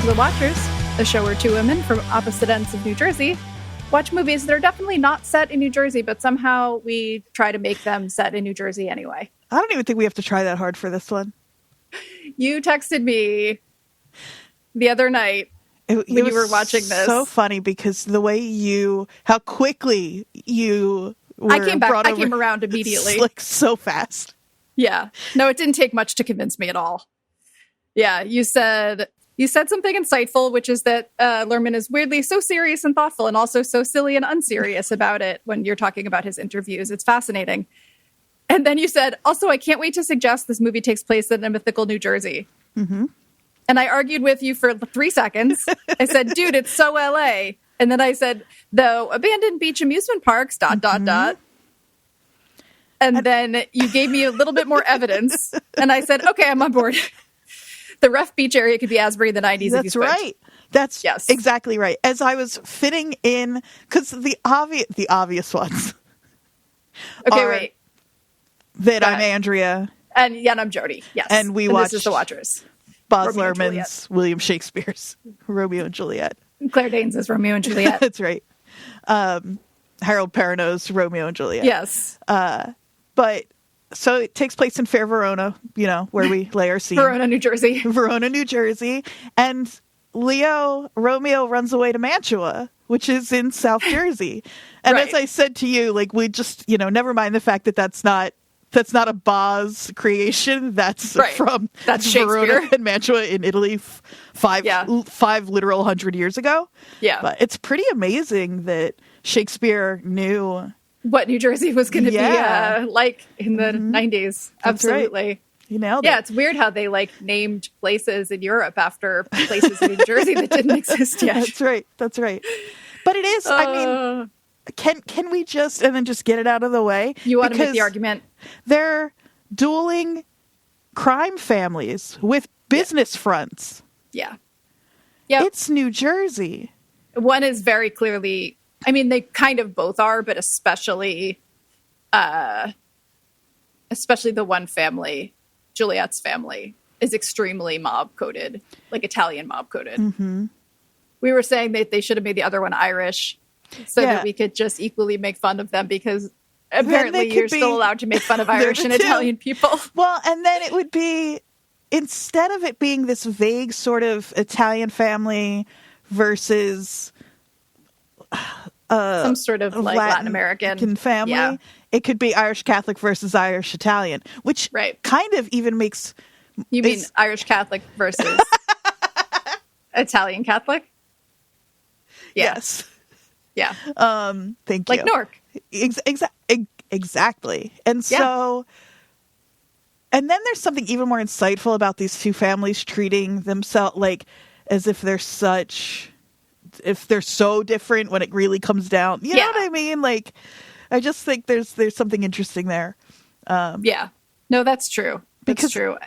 The Watchers, a show where two women from opposite ends of New Jersey watch movies that are definitely not set in New Jersey, but somehow we try to make them set in New Jersey anyway. I don't even think we have to try that hard for this one. You texted me the other night when you were watching this. So funny because the way how quickly you were I came around immediately. Like so fast. Yeah. No, it didn't take much to convince me at all. Yeah, you said something insightful, which is that Lerman is weirdly so serious and thoughtful and also so silly and unserious about it when you're talking about his interviews. It's fascinating. And then you said, also, I can't wait to suggest this movie takes place in a mythical New Jersey. Mm-hmm. And I argued with you for 3 seconds. I said, dude, it's so LA. And then I said, though, abandoned beach amusement parks, ... And then you gave me a little bit more evidence. And I said, okay, I'm on board. The rough beach area could be Asbury in the 90s. That's right. That's exactly right. As I was fitting in, because the obvious ones. Okay, wait. That I'm Andrea. And I'm Jody. Yes. And we watched This is The Watchers. Baz Luhrmann's William Shakespeare's Romeo and Juliet. Claire Danes is Romeo and Juliet. That's right. Harold Perrineau's Romeo and Juliet. Yes. But so it takes place in Fair Verona, where we lay our scene. Verona, New Jersey. Verona, New Jersey. And Romeo runs away to Mantua, which is in South Jersey. And as I said to you, like, we just, never mind the fact that that's not a Baz creation. That's from Shakespeare. Verona and Mantua in Italy 5 literal 100 years ago. Yeah. But it's pretty amazing that Shakespeare knew what New Jersey was going to be like in the 90s. Absolutely. Right. You nailed it. Yeah, it's weird how they named places in Europe after places in New Jersey that didn't exist yet. That's right. But it is, I mean, can we just get it out of the way? You want to make the argument? They're dueling crime families with business fronts. Yeah. Yeah. It's New Jersey. One is very clearly, I mean, they kind of both are, but especially the one family, Juliet's family, is extremely mob-coded, like Italian mob-coded. Mm-hmm. We were saying that they should have made the other one Irish so that we could just equally make fun of them because apparently you're still allowed to make fun of Irish and Italian people. Well, and then it would be, instead of it being this vague sort of Italian versus some sort of Latin American family, it could be Irish Catholic versus Irish Italian, which kind of even makes... You mean Irish Catholic versus Italian Catholic? Yeah. Yes. Yeah. Thank you. Like Newark. Exactly. And so... And then there's something even more insightful about these two families treating themselves as if they're so different when it really comes down. You know what I mean? I just think there's something interesting there. Yeah. No, that's true. That's true.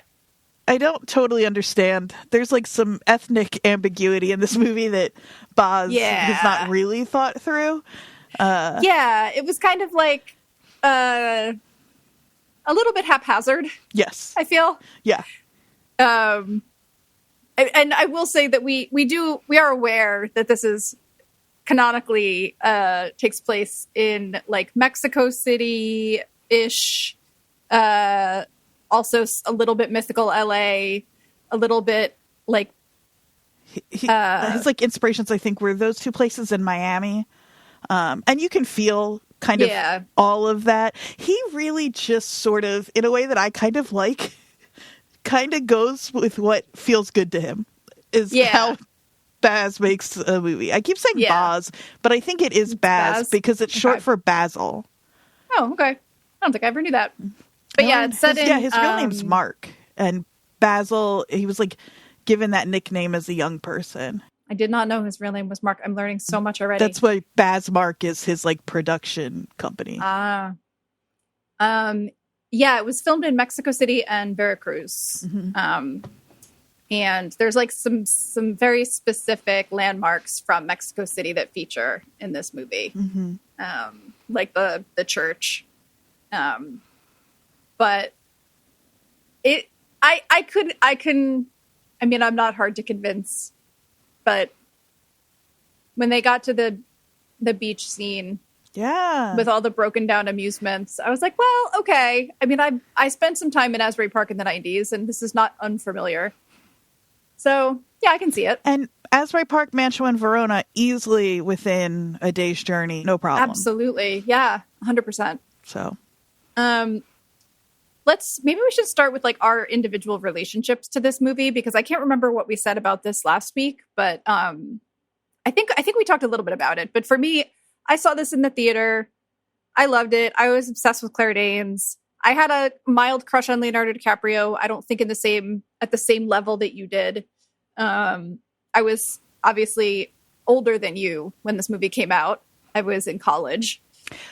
I don't totally understand. There's some ethnic ambiguity in this movie that Baz has not really thought through. It was kind of a little bit haphazard. Yes. I feel. Yeah. And I will say that we are aware that this is canonically takes place in Mexico City-ish, also a little bit mythical LA, a little bit his inspirations, I think, were those two places in Miami. And you can feel kind of all of that. He really just sort of, in a way that I kind of like, kind of goes with what feels good to him, is how Baz makes a movie. I keep saying Baz, but I think it is Baz because it's short for Basil. Oh, okay. I don't think I ever knew that. But it's set in... Yeah, his real name's Mark. And Basil, he was given that nickname as a young person. I did not know his real name was Mark. I'm learning so much already. That's why Baz Mark is his production company. It was filmed in Mexico City and Veracruz. Mm-hmm. And there's some very specific landmarks from Mexico City that feature in this movie. Mm-hmm. Like the church. But I'm not hard to convince but when they got to the beach scene, with all the broken down amusements, I was like, well, okay. I mean, I spent some time in Asbury Park in the 90s, and this is not unfamiliar. So, yeah, I can see it. And Asbury Park, Mantua, and Verona, easily within a day's journey, no problem. Absolutely. Yeah, 100%. So, maybe we should start with like our individual relationships to this movie, because I can't remember what we said about this last week, but I think we talked a little bit about it. But for me, I saw this in the theater. I loved it. I was obsessed with Claire Danes. I had a mild crush on Leonardo DiCaprio. I don't think at the same level that you did. I was obviously older than you when this movie came out. I was in college.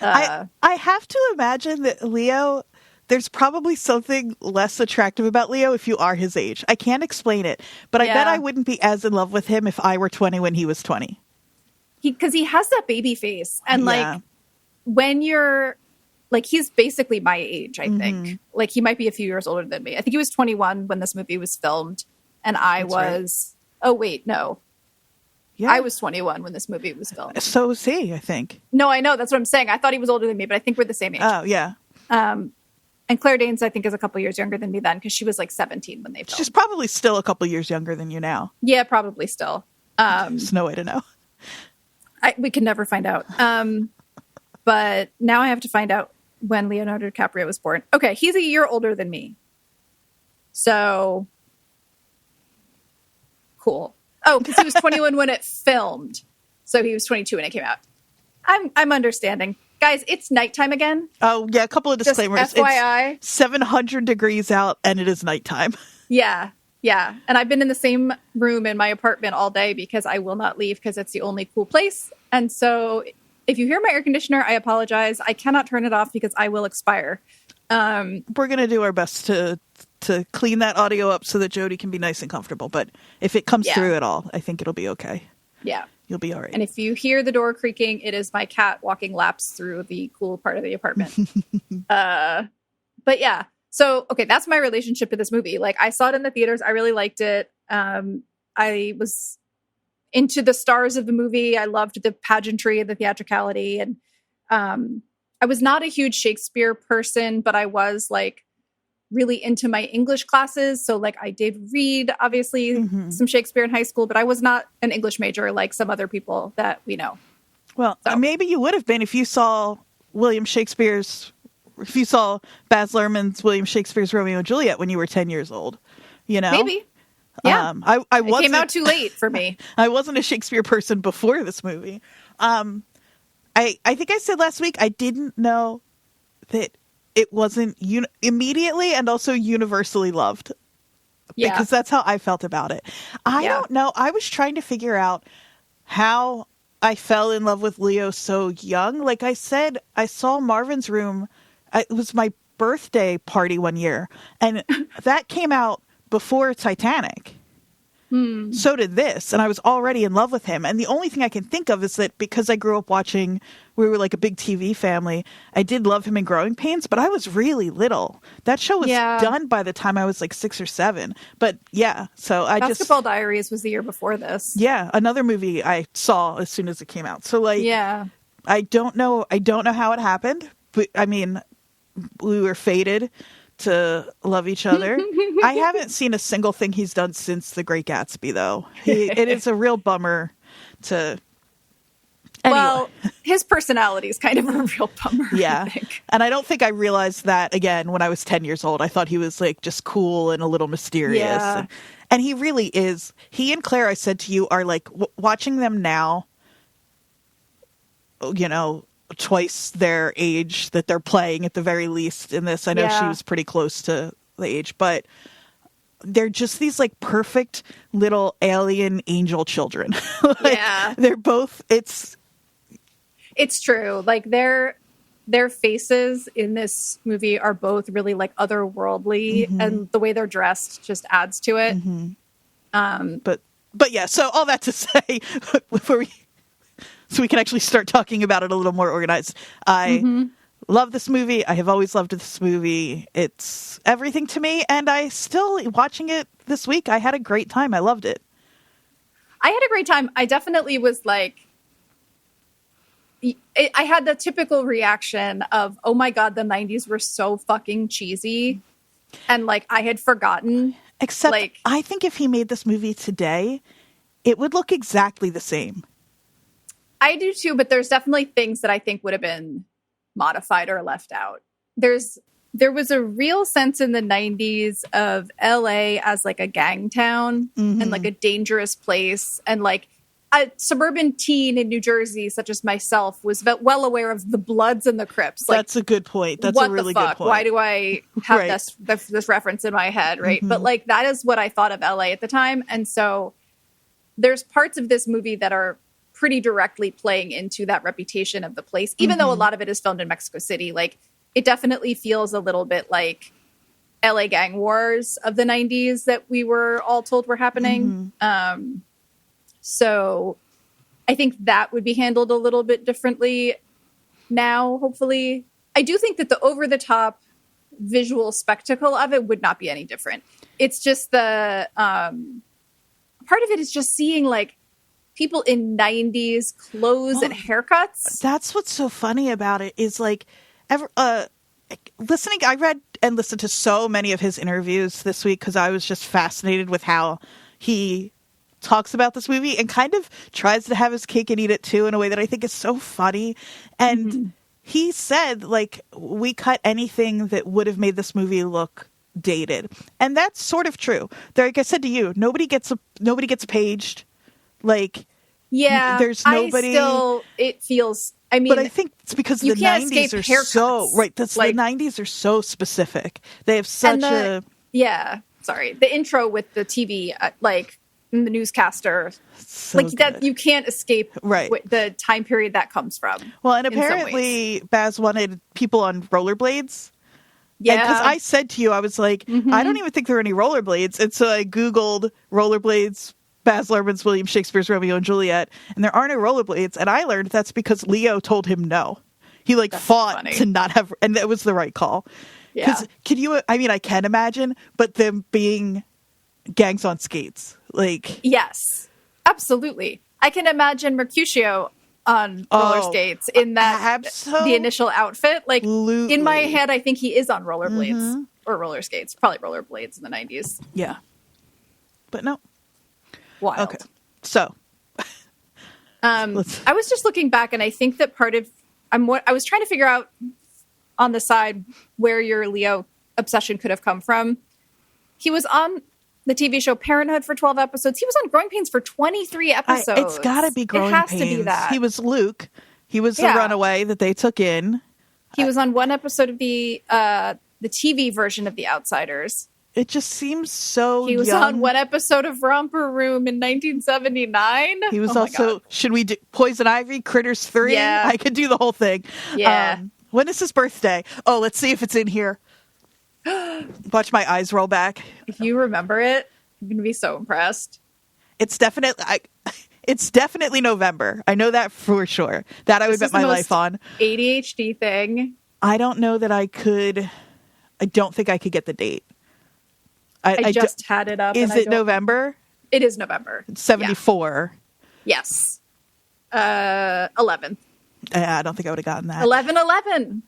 I have to imagine that Leo, there's probably something less attractive about Leo if you are his age. I can't explain it, but I bet I wouldn't be as in love with him if I were 20 when he was 20. Because he has that baby face. And like, when you're like, he's basically my age, I think. Like, he might be a few years older than me. I think he was 21 when this movie was filmed. And I was, oh, wait, no. Yeah. I was 21 when this movie was filmed. So was he, I think. No, I know. That's what I'm saying. I thought he was older than me, but I think we're the same age. Oh, yeah. And Claire Danes, I think, is a couple years younger than me then, because she was like 17 when they filmed. She's probably still a couple years younger than you now. Yeah, probably still. There's no way to know. We can never find out. But now I have to find out when Leonardo DiCaprio was born. Okay, he's a year older than me. So, cool. Oh, because he was 21 when it filmed. So he was 22 when it came out. I'm understanding. Guys, it's nighttime again. Oh, yeah, a couple of disclaimers. Just FYI. It's 700 degrees out and it is nighttime. Yeah. And I've been in the same room in my apartment all day because I will not leave because it's the only cool place. And so if you hear my air conditioner, I apologize. I cannot turn it off because I will expire. We're going to do our best to clean that audio up so that Jody can be nice and comfortable. But if it comes through at all, I think it'll be okay. Yeah. You'll be all right. And if you hear the door creaking, it is my cat walking laps through the cool part of the apartment. But yeah. So, okay, that's my relationship to this movie. Like, I saw it in the theaters. I really liked it. I was into the stars of the movie. I loved the pageantry and the theatricality. And I was not a huge Shakespeare person, but I was, like, really into my English classes. So, like, I did read, obviously, some Shakespeare in high school, but I was not an English major like some other people that we know. Well, maybe you would have been if you saw if you saw Baz Luhrmann's William Shakespeare's Romeo and Juliet when you were 10 years old, you know? Maybe. Yeah. It came out too late for me. I wasn't a Shakespeare person before this movie. I think I said last week, I didn't know that it wasn't immediately and also universally loved. Yeah. Because that's how I felt about it. I don't know. I was trying to figure out how I fell in love with Leo so young. Like I said, I saw Marvin's Room. It was my birthday party one year, and that came out before Titanic. So did this, and I was already in love with him. And the only thing I can think of is that because I grew up watching, we were like a big TV family, I did love him in Growing Pains, but I was really little. That show was done by the time I was like 6 or 7. But yeah, so Basketball Diaries was the year before this. Yeah, another movie I saw as soon as it came out. So like, I don't know how it happened, but I mean, we were fated to love each other. I haven't seen a single thing he's done since The Great Gatsby, though. It is a real bummer to... Anyway. Well, his personality is kind of a real bummer, yeah. I think. And I don't think I realized that, again, when I was 10 years old. I thought he was, like, just cool and a little mysterious. Yeah. And he really is. He and Claire, I said to you, are, like, watching them now, you know, twice their age that they're playing at the very least in this. I know she was pretty close to the age, but they're just these like perfect little alien angel children. They're both, it's true. Like their faces in this movie are both really like otherworldly, and the way they're dressed just adds to it. But yeah, so all that to say, so we can actually start talking about it a little more organized. I love this movie. I have always loved this movie. It's everything to me. And I still, watching it this week, I had a great time. I loved it. I had a great time. I definitely was like, I had the typical reaction of, oh my God, the 90s were so fucking cheesy. And like, I had forgotten. Except, like, I think if he made this movie today, it would look exactly the same. I do too, but there's definitely things that I think would have been modified or left out. There was a real sense in the 90s of LA as like a gang town and like a dangerous place. And like a suburban teen in New Jersey, such as myself, was well aware of the Bloods and the Crips. Like, that's a good point. That's a really good point. Why do I have this reference in my head, right? But like, that is what I thought of LA at the time. And so there's parts of this movie that are pretty directly playing into that reputation of the place, even though a lot of it is filmed in Mexico City. Like, it definitely feels a little bit like LA gang wars of the 90s that we were all told were happening. So I think that would be handled a little bit differently now, hopefully. I do think that the over-the-top visual spectacle of it would not be any different. It's just the part of it is just seeing like people in 90s clothes and haircuts. That's what's so funny about it is like listening. I read and listened to so many of his interviews this week because I was just fascinated with how he talks about this movie and kind of tries to have his cake and eat it too in a way that I think is so funny. And he said, like, we cut anything that would have made this movie look dated. And that's sort of true. Like I said to you, nobody gets paged. Like, there's nobody. It feels, I mean, but I think it's because the 90s are haircuts. So right. That's like, the 90s are so specific. They have such the intro with the TV, like the newscaster, so like good. That you can't escape the time period that comes from. Well, and apparently Baz wanted people on rollerblades. Yeah, because I said to you, I was like, I don't even think there are any rollerblades, and so I Googled rollerblades. Baz Luhrmann's William Shakespeare's Romeo and Juliet, and there are no rollerblades. And I learned that's because Leo told him no. He fought to not have, and that was the right call. Because I can imagine, but them being gangs on skates, like yes, absolutely. I can imagine Mercutio on roller skates in that the initial outfit. Like in my head, I think he is on rollerblades or roller skates, probably rollerblades in the 90s. Yeah, but no. Wild. Okay, so I was just looking back, and I think that part of I was trying to figure out on the side where your Leo obsession could have come from. He was on the TV show Parenthood for 12 episodes. He was on Growing Pains for 23 episodes. It's got to be Growing Pains. It has to be that. He was Luke. He was the runaway that they took in. He was on one episode of the TV version of The Outsiders. It just seems so He was young. on one episode of Romper Room in 1979. He was also, should we do Poison Ivy, Critters 3? Yeah. I could do the whole thing. Yeah. When is his birthday? Oh, let's see if it's in here. Watch my eyes roll back. If you remember it, I'm going to be so impressed. It's definitely November. I know that for sure. That I would bet my life on. ADHD thing. I don't know that I could. I don't think I could get the date. I just had it up. Is it November? It is November. 74. Yeah. Yes. 11th. I don't think I would have gotten that. 11/11.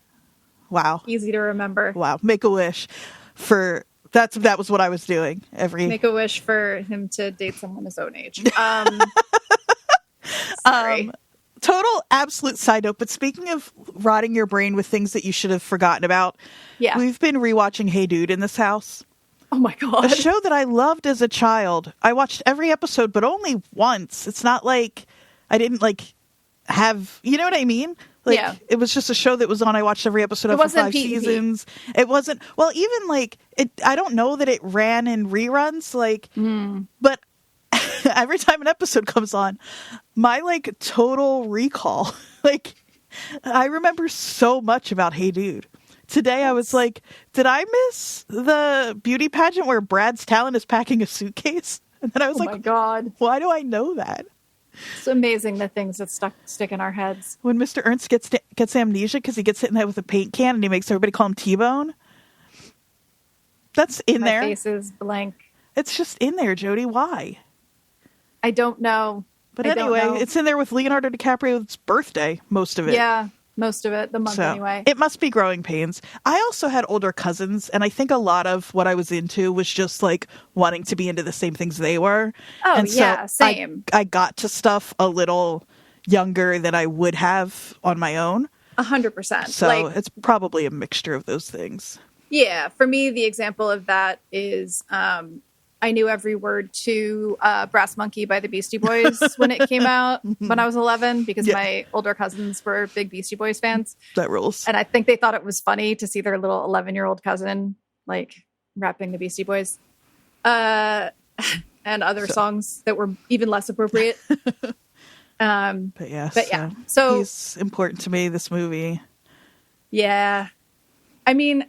Wow. Easy to remember. Wow. Make a wish for that was what I was doing. Make a wish for him to date someone his own age. Sorry. Total absolute side note, but speaking of rotting your brain with things that you should have forgotten about, we've been rewatching Hey Dude in this house. Oh my God. A show that I loved as a child. I watched every episode, but only once. It's not like I didn't have, you know what I mean? It was just a show that was on. I watched every episode of for 5 seasons. It wasn't, well, even I don't know that it ran in reruns, but every time an episode comes on, my total recall, I remember so much about Hey Dude. Today I was like, did I miss the beauty pageant where Brad's talent is packing a suitcase? And then I was oh my God, why do I know that? It's amazing the things that stick in our heads. When Mr. Ernst gets amnesia because he gets hit in the head with a paint can and he makes everybody call him T-Bone. That's in there. My face is blank. It's just in there, Jody. Why? I don't know. But anyway, it's in there with Leonardo DiCaprio's birthday, most of it. Yeah, most of it, the month anyway. It must be growing pains. I also had older cousins, and I think a lot of what I was into was just like wanting to be into the same things they were. Oh, and yeah, so same. I got to stuff a little younger than I would have on my own. 100%. So it's probably a mixture of those things. Yeah, for me, the example of that is I knew every word to Brass Monkey by the Beastie Boys when it came out when I was 11 because my older cousins were big Beastie Boys fans. That rules. And I think they thought it was funny to see their little 11-year-old cousin like rapping the Beastie Boys and other songs that were even less appropriate. But yeah, so he's important to me, this movie. Yeah. I mean,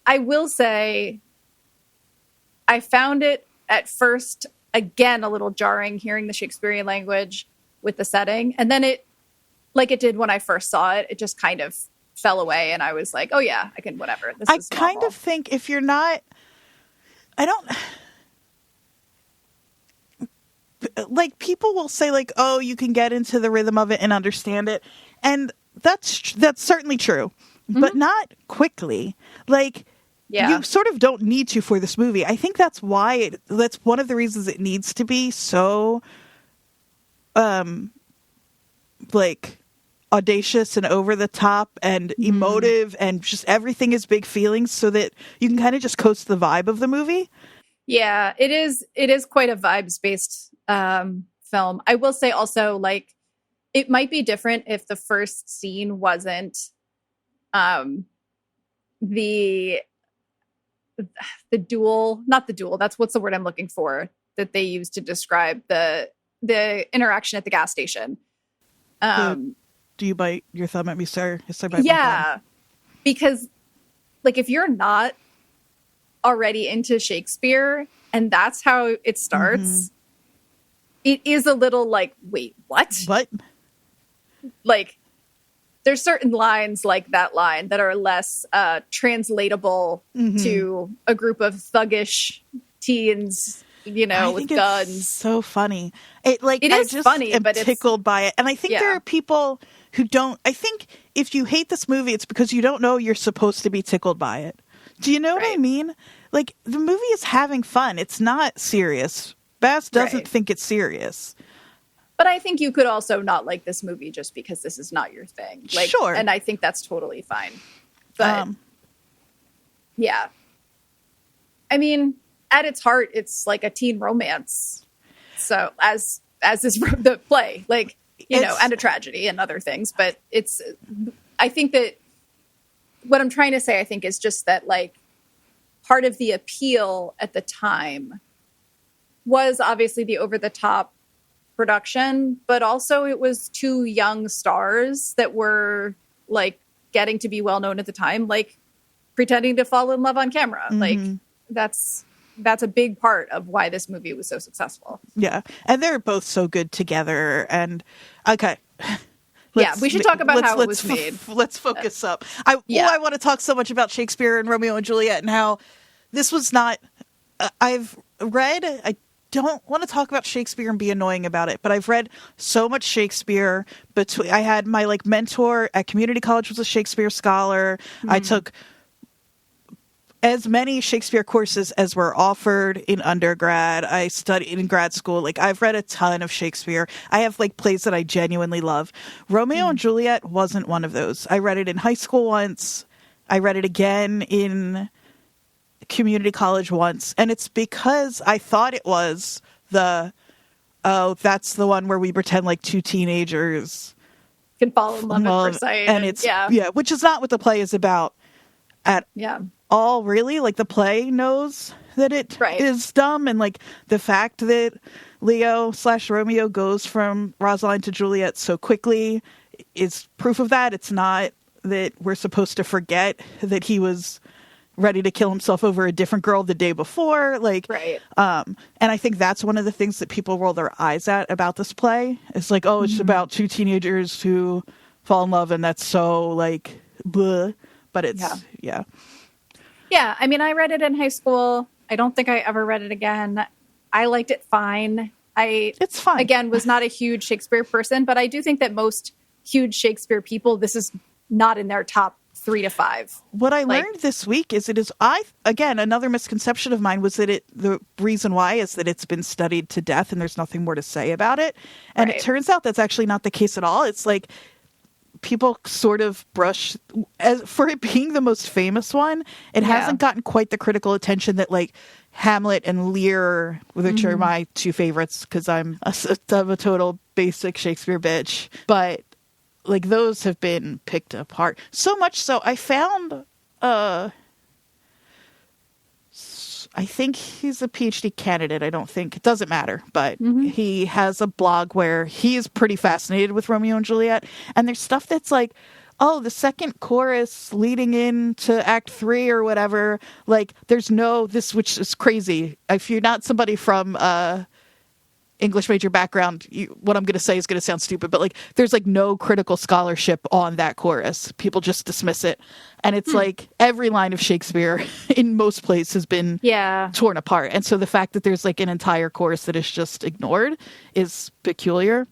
I will say I found it at first, again, a little jarring hearing the Shakespearean language with the setting. And then it, like it did when I first saw it, it just kind of fell away. And I was like, oh yeah, I can, whatever. I kind of think if you're not, like people will say like, oh, you can get into the rhythm of it and understand it. And that's certainly true, but not quickly. Like, you sort of don't need to for this movie. I think that's why that's one of the reasons it needs to be so, like audacious and over the top and emotive and just everything is big feelings so that you can kind of just coast the vibe of the movie. Yeah, it is quite a vibes based film. I will say also, like, it might be different if the first scene wasn't the duel, not the duel, that's what's the word I'm looking for that they use to describe the interaction at the gas station. Do you bite your thumb at me, sir? Yes, I bite my thumb. Because like if you're not already into Shakespeare and that's how it starts, it is a little like, wait, what? Like, there's certain lines like that line that are less translatable to a group of thuggish teens, you know, with guns. It's so funny. It is funny, but I'm tickled by it. And I think there are people who don't. I think if you hate this movie, it's because you don't know you're supposed to be tickled by it. Do you know what I mean? Like, the movie is having fun. It's not serious. Bass doesn't think it's serious. But I think you could also not like this movie just because this is not your thing. Like, sure. And I think that's totally fine. But yeah. I mean, at its heart, it's like a teen romance. So as is the play, like, you know, and a tragedy and other things. But I think that what I'm trying to say, I think, is just that, like, part of the appeal at the time was obviously the over-the-top production, but also it was two young stars that were, like, getting to be well-known at the time, like, pretending to fall in love on camera. Like, that's a big part of why this movie was so successful. Yeah, and they're both so good together. And okay, we should talk about how it was made. Let's focus up. I want to talk so much about Shakespeare and Romeo and Juliet and how this was not. I've read. I don't want to talk about Shakespeare and be annoying about it, but I've read so much Shakespeare. I had my mentor at community college was a Shakespeare scholar. I took as many Shakespeare courses as were offered in undergrad. I studied in grad school. Like, I've read a ton of Shakespeare. I have plays that I genuinely love. Romeo and Juliet wasn't one of those. I read it in high school once. I read it again in community college once. And it's because I thought it was that's the one where we pretend like two teenagers can fall in love at first sight. And it's, which is not what the play is about at all, really. Like, the play knows that it is dumb, and the fact that Leo/Romeo goes from Rosaline to Juliet so quickly is proof of that. It's not that we're supposed to forget that he was ready to kill himself over a different girl the day before. And I think that's one of the things that people roll their eyes at about this play. It's like, oh, it's about two teenagers who fall in love, and that's so bleh. But it's Yeah, I mean, I read it in high school. I don't think I ever read it again. I liked it fine. It's fine. Again, was not a huge Shakespeare person, but I do think that most huge Shakespeare people, this is not in their top 3 to 5. What I learned this week is again, another misconception of mine was that the reason why is that it's been studied to death and there's nothing more to say about it. And It turns out that's actually not the case at all. It's like people sort of brush, for it being the most famous one, it hasn't gotten quite the critical attention that like Hamlet and Lear, which are my 2 favorites because I'm a total basic Shakespeare bitch. But like those have been picked apart so much so I found I think he's a PhD candidate. I don't think it doesn't matter, but he has a blog where he is pretty fascinated with Romeo and Juliet, and there's stuff that's like, oh, the second chorus leading into Act 3 or whatever, like there's this, which is crazy. If you're not somebody from English major background, what I'm going to say is going to sound stupid, but like there's like no critical scholarship on that chorus. People just dismiss it. And it's like every line of Shakespeare in most places has been torn apart. And so the fact that there's like an entire chorus that is just ignored is peculiar.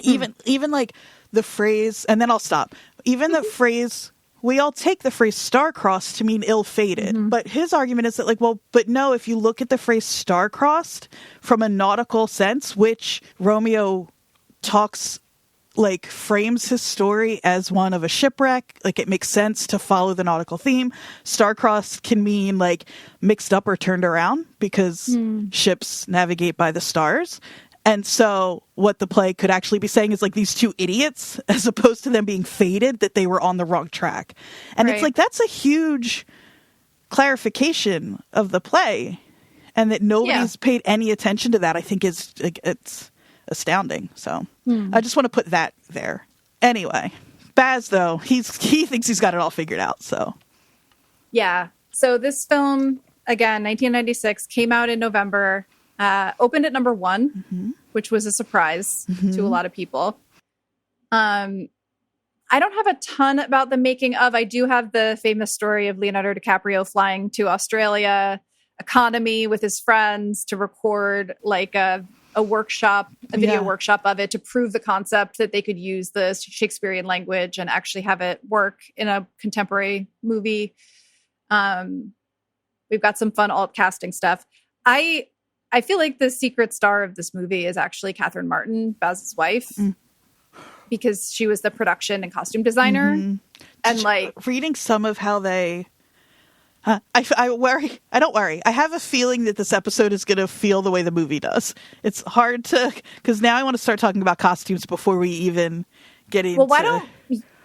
Even like the phrase, and then I'll stop. Even the phrase, we all take the phrase star-crossed to mean ill-fated. But his argument is that, like, well, but no, if you look at the phrase star-crossed from a nautical sense, which Romeo talks, like, frames his story as one of a shipwreck, like, it makes sense to follow the nautical theme. Star-crossed can mean, like, mixed up or turned around because ships navigate by the stars. And so what the play could actually be saying is like these 2 idiots, as opposed to them being fated, that they were on the wrong track. And it's like, that's a huge clarification of the play. And that nobody's paid any attention to that, I think is, like, it's astounding. So I just want to put that there. Anyway, Baz, though, he thinks he's got it all figured out. So yeah. So this film, again, 1996, came out in November. Opened at number 1, which was a surprise to a lot of people. I don't have a ton about the making of. I do have the famous story of Leonardo DiCaprio flying to Australia Economy with his friends to record like a workshop, a video workshop of it to prove the concept that they could use the Shakespearean language and actually have it work in a contemporary movie. We've got some fun alt casting stuff. I feel like the secret star of this movie is actually Catherine Martin, Baz's wife, because she was the production and costume designer. And like reading some of how they, I worry. I don't worry. I have a feeling that this episode is going to feel the way the movie does. It's hard to, because now I want to start talking about costumes before we even get into. Well,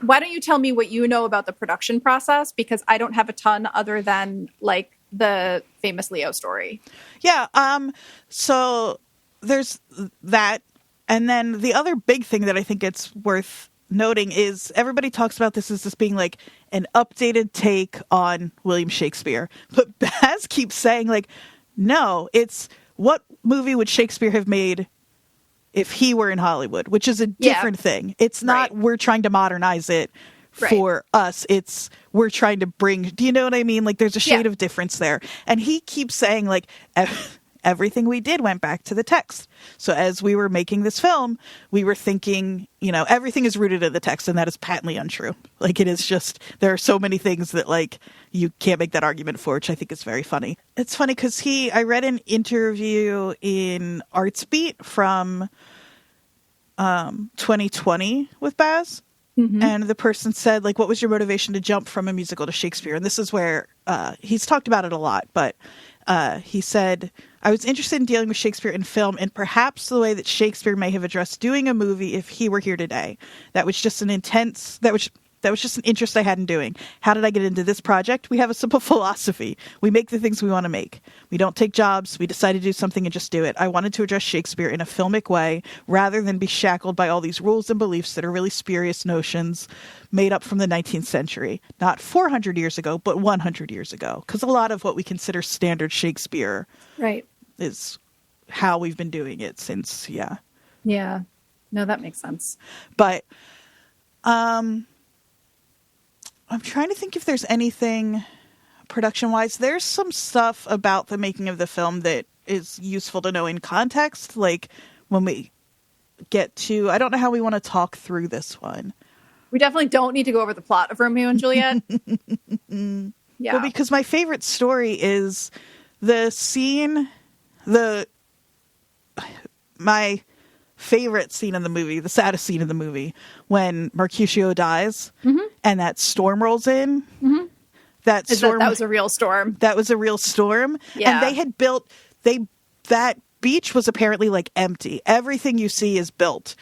why don't you tell me what you know about the production process? Because I don't have a ton other than like the famous Leo story. Yeah. So there's that. And then the other big thing that I think it's worth noting is everybody talks about this as being like an updated take on William Shakespeare. But Baz keeps saying like, no, it's what movie would Shakespeare have made if he were in Hollywood, which is a different thing. It's not we're trying to modernize it for us. It's we're trying to bring, do you know what I mean? Like there's a shade of difference there. And he keeps saying like everything we did went back to the text. So as we were making this film, we were thinking, you know, everything is rooted in the text, and that is patently untrue. Like it is just, there are so many things that like you can't make that argument for, which I think is very funny. It's funny because I read an interview in Artsbeat from 2020 with Baz. And the person said, like, what was your motivation to jump from a musical to Shakespeare? And this is where he's talked about it a lot. But he said, I was interested in dealing with Shakespeare in film and perhaps the way that Shakespeare may have addressed doing a movie if he were here today. That was just an interest I had in doing. How did I get into this project? We have a simple philosophy. We make the things we want to make. We don't take jobs. We decide to do something and just do it. I wanted to address Shakespeare in a filmic way rather than be shackled by all these rules and beliefs that are really spurious notions made up from the 19th century. Not 400 years ago, but 100 years ago. Because a lot of what we consider standard Shakespeare is how we've been doing it since, Yeah. No, that makes sense. But, I'm trying to think if there's anything production-wise. There's some stuff about the making of the film that is useful to know in context. Like when we get to, I don't know how we want to talk through this one. We definitely don't need to go over the plot of Romeo and Juliet. Yeah. Well, because my favorite story is the scene, my favorite scene in the movie, the saddest scene in the movie, when Mercutio dies and that storm rolls in. Mm-hmm. That was a real storm. That was a real storm. Yeah. And they had built, that beach was apparently like empty. Everything you see is built.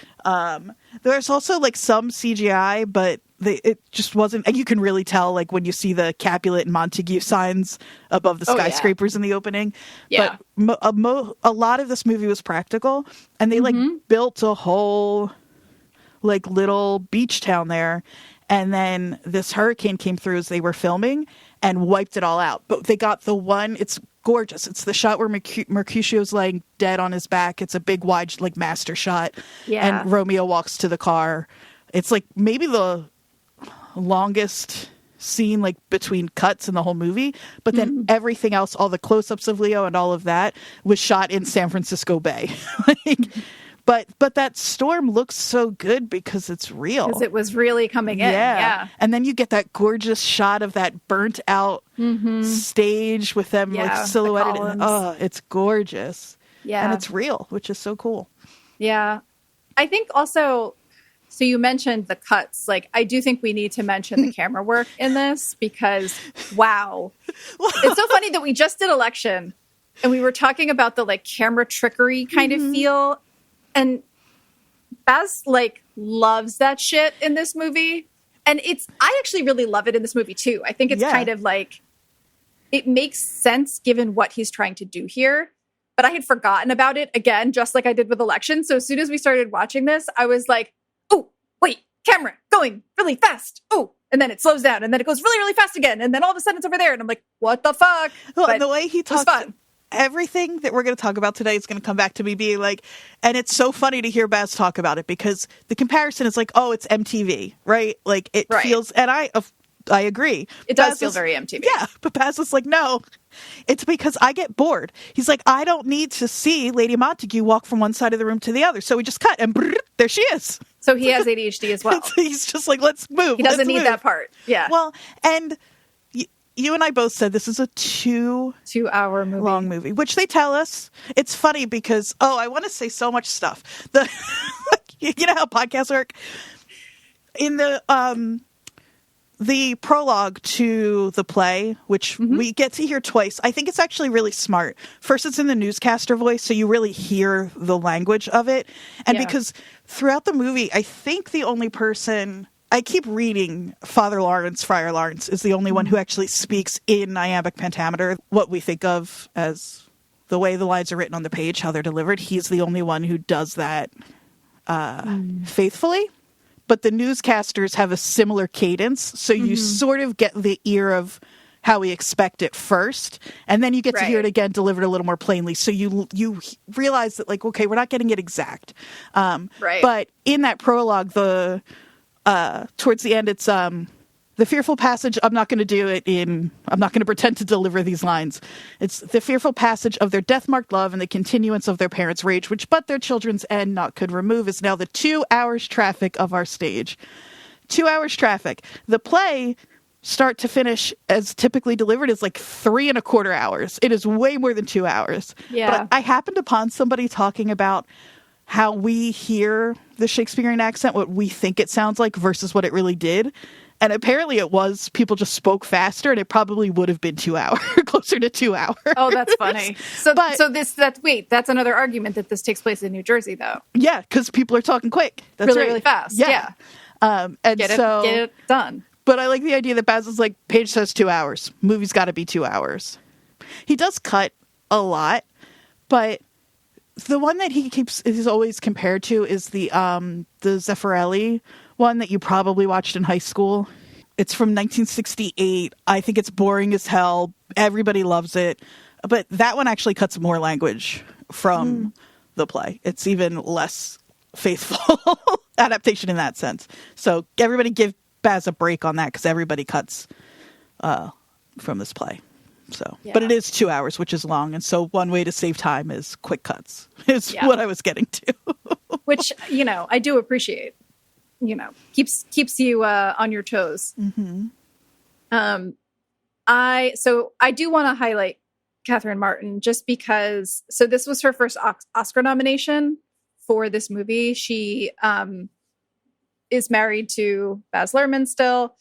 There's also like some CGI, but it just wasn't, and you can really tell like when you see the Capulet and Montague signs above the skyscrapers in the opening. Yeah. But a lot of this movie was practical, and they like built a whole like little beach town there. And then this hurricane came through as they were filming and wiped it all out. But they got the one, it's gorgeous. It's the shot where Mercutio's laying dead on his back. It's a big wide like master shot. Yeah. And Romeo walks to the car. It's like maybe the longest scene like between cuts in the whole movie. But then everything else, all the close-ups of Leo and all of that was shot in San Francisco Bay. But that storm looks so good because it's real. Because it was really coming in. Yeah. And then you get that gorgeous shot of that burnt out stage with them like silhouetted. Oh, it's gorgeous. Yeah. And it's real, which is so cool. Yeah. I think also, so you mentioned the cuts. Like, I do think we need to mention the camera work in this because, wow. It's so funny that we just did Election and we were talking about the like camera trickery kind of feel. And Baz, like, loves that shit in this movie. And I actually really love it in this movie, too. I think it's kind of like, it makes sense given what he's trying to do here. But I had forgotten about it, again, just like I did with Election. So as soon as we started watching this, I was like, oh, wait, camera going really fast. Oh, and then it slows down. And then it goes really, really fast again. And then all of a sudden it's over there. And I'm like, what the fuck? Well, but and the way he talks... fun. Everything that we're going to talk about today is going to come back to me being like, and it's so funny to hear Baz talk about it because the comparison is like, oh, it's MTV, right? Like it feels, and I agree. It does feel very MTV. Yeah, but Baz is like, no, it's because I get bored. He's like, I don't need to see Lady Montague walk from one side of the room to the other. So we just cut and there she is. So he has ADHD as well. He's just like, let's move. He doesn't need that part. Yeah. Well, and you and I both said this is a 2-hour movie. Long movie, which they tell us. It's funny because, I want to say so much stuff. You know how podcasts work? In the prologue to the play, which we get to hear twice, I think it's actually really smart. First, it's in the newscaster voice, so you really hear the language of it. And because throughout the movie, I think the only person... I keep reading Friar Lawrence is the only one who actually speaks in iambic pentameter, what we think of as the way the lines are written on the page, how they're delivered. He's the only one who does that faithfully. But the newscasters have a similar cadence, so you sort of get the ear of how we expect it first, and then you get to hear it again delivered a little more plainly. So you realize that, like, okay, we're not getting it exact. But in that prologue, towards the end, it's the fearful passage. I'm not going to pretend to deliver these lines. It's the fearful passage of their death-marked love and the continuance of their parents' rage, which but their children's end not could remove, is now the 2 hours traffic of our stage. 2 hours traffic. The play, start to finish, as typically delivered, is like 3.25 hours. It is way more than 2 hours. Yeah. But I happened upon somebody talking about how we hear the Shakespearean accent, what we think it sounds like versus what it really did. And apparently it was, people just spoke faster, and it probably would have been 2 hours, closer to 2 hours. Oh, that's funny. That's another argument that this takes place in New Jersey, though. Yeah, because people are talking quick. That's really, right. really fast. Yeah. And get it done. But I like the idea that Baz is like, page says 2 hours. Movie's got to be 2 hours. He does cut a lot, but the one that he's always compared to is the Zeffirelli one that you probably watched in high school. It's from 1968. I think it's boring as hell. Everybody loves it. But that one actually cuts more language from the play. It's even less faithful adaptation in that sense. So everybody give Baz a break on that, because everybody cuts from this play. So, but it is 2 hours, which is long. And so one way to save time is quick cuts is what I was getting to. Which, I do appreciate, keeps you on your toes. Mm-hmm. I do want to highlight Catherine Martin just because, so this was her first Oscar nomination for this movie. She is married to Baz Luhrmann still.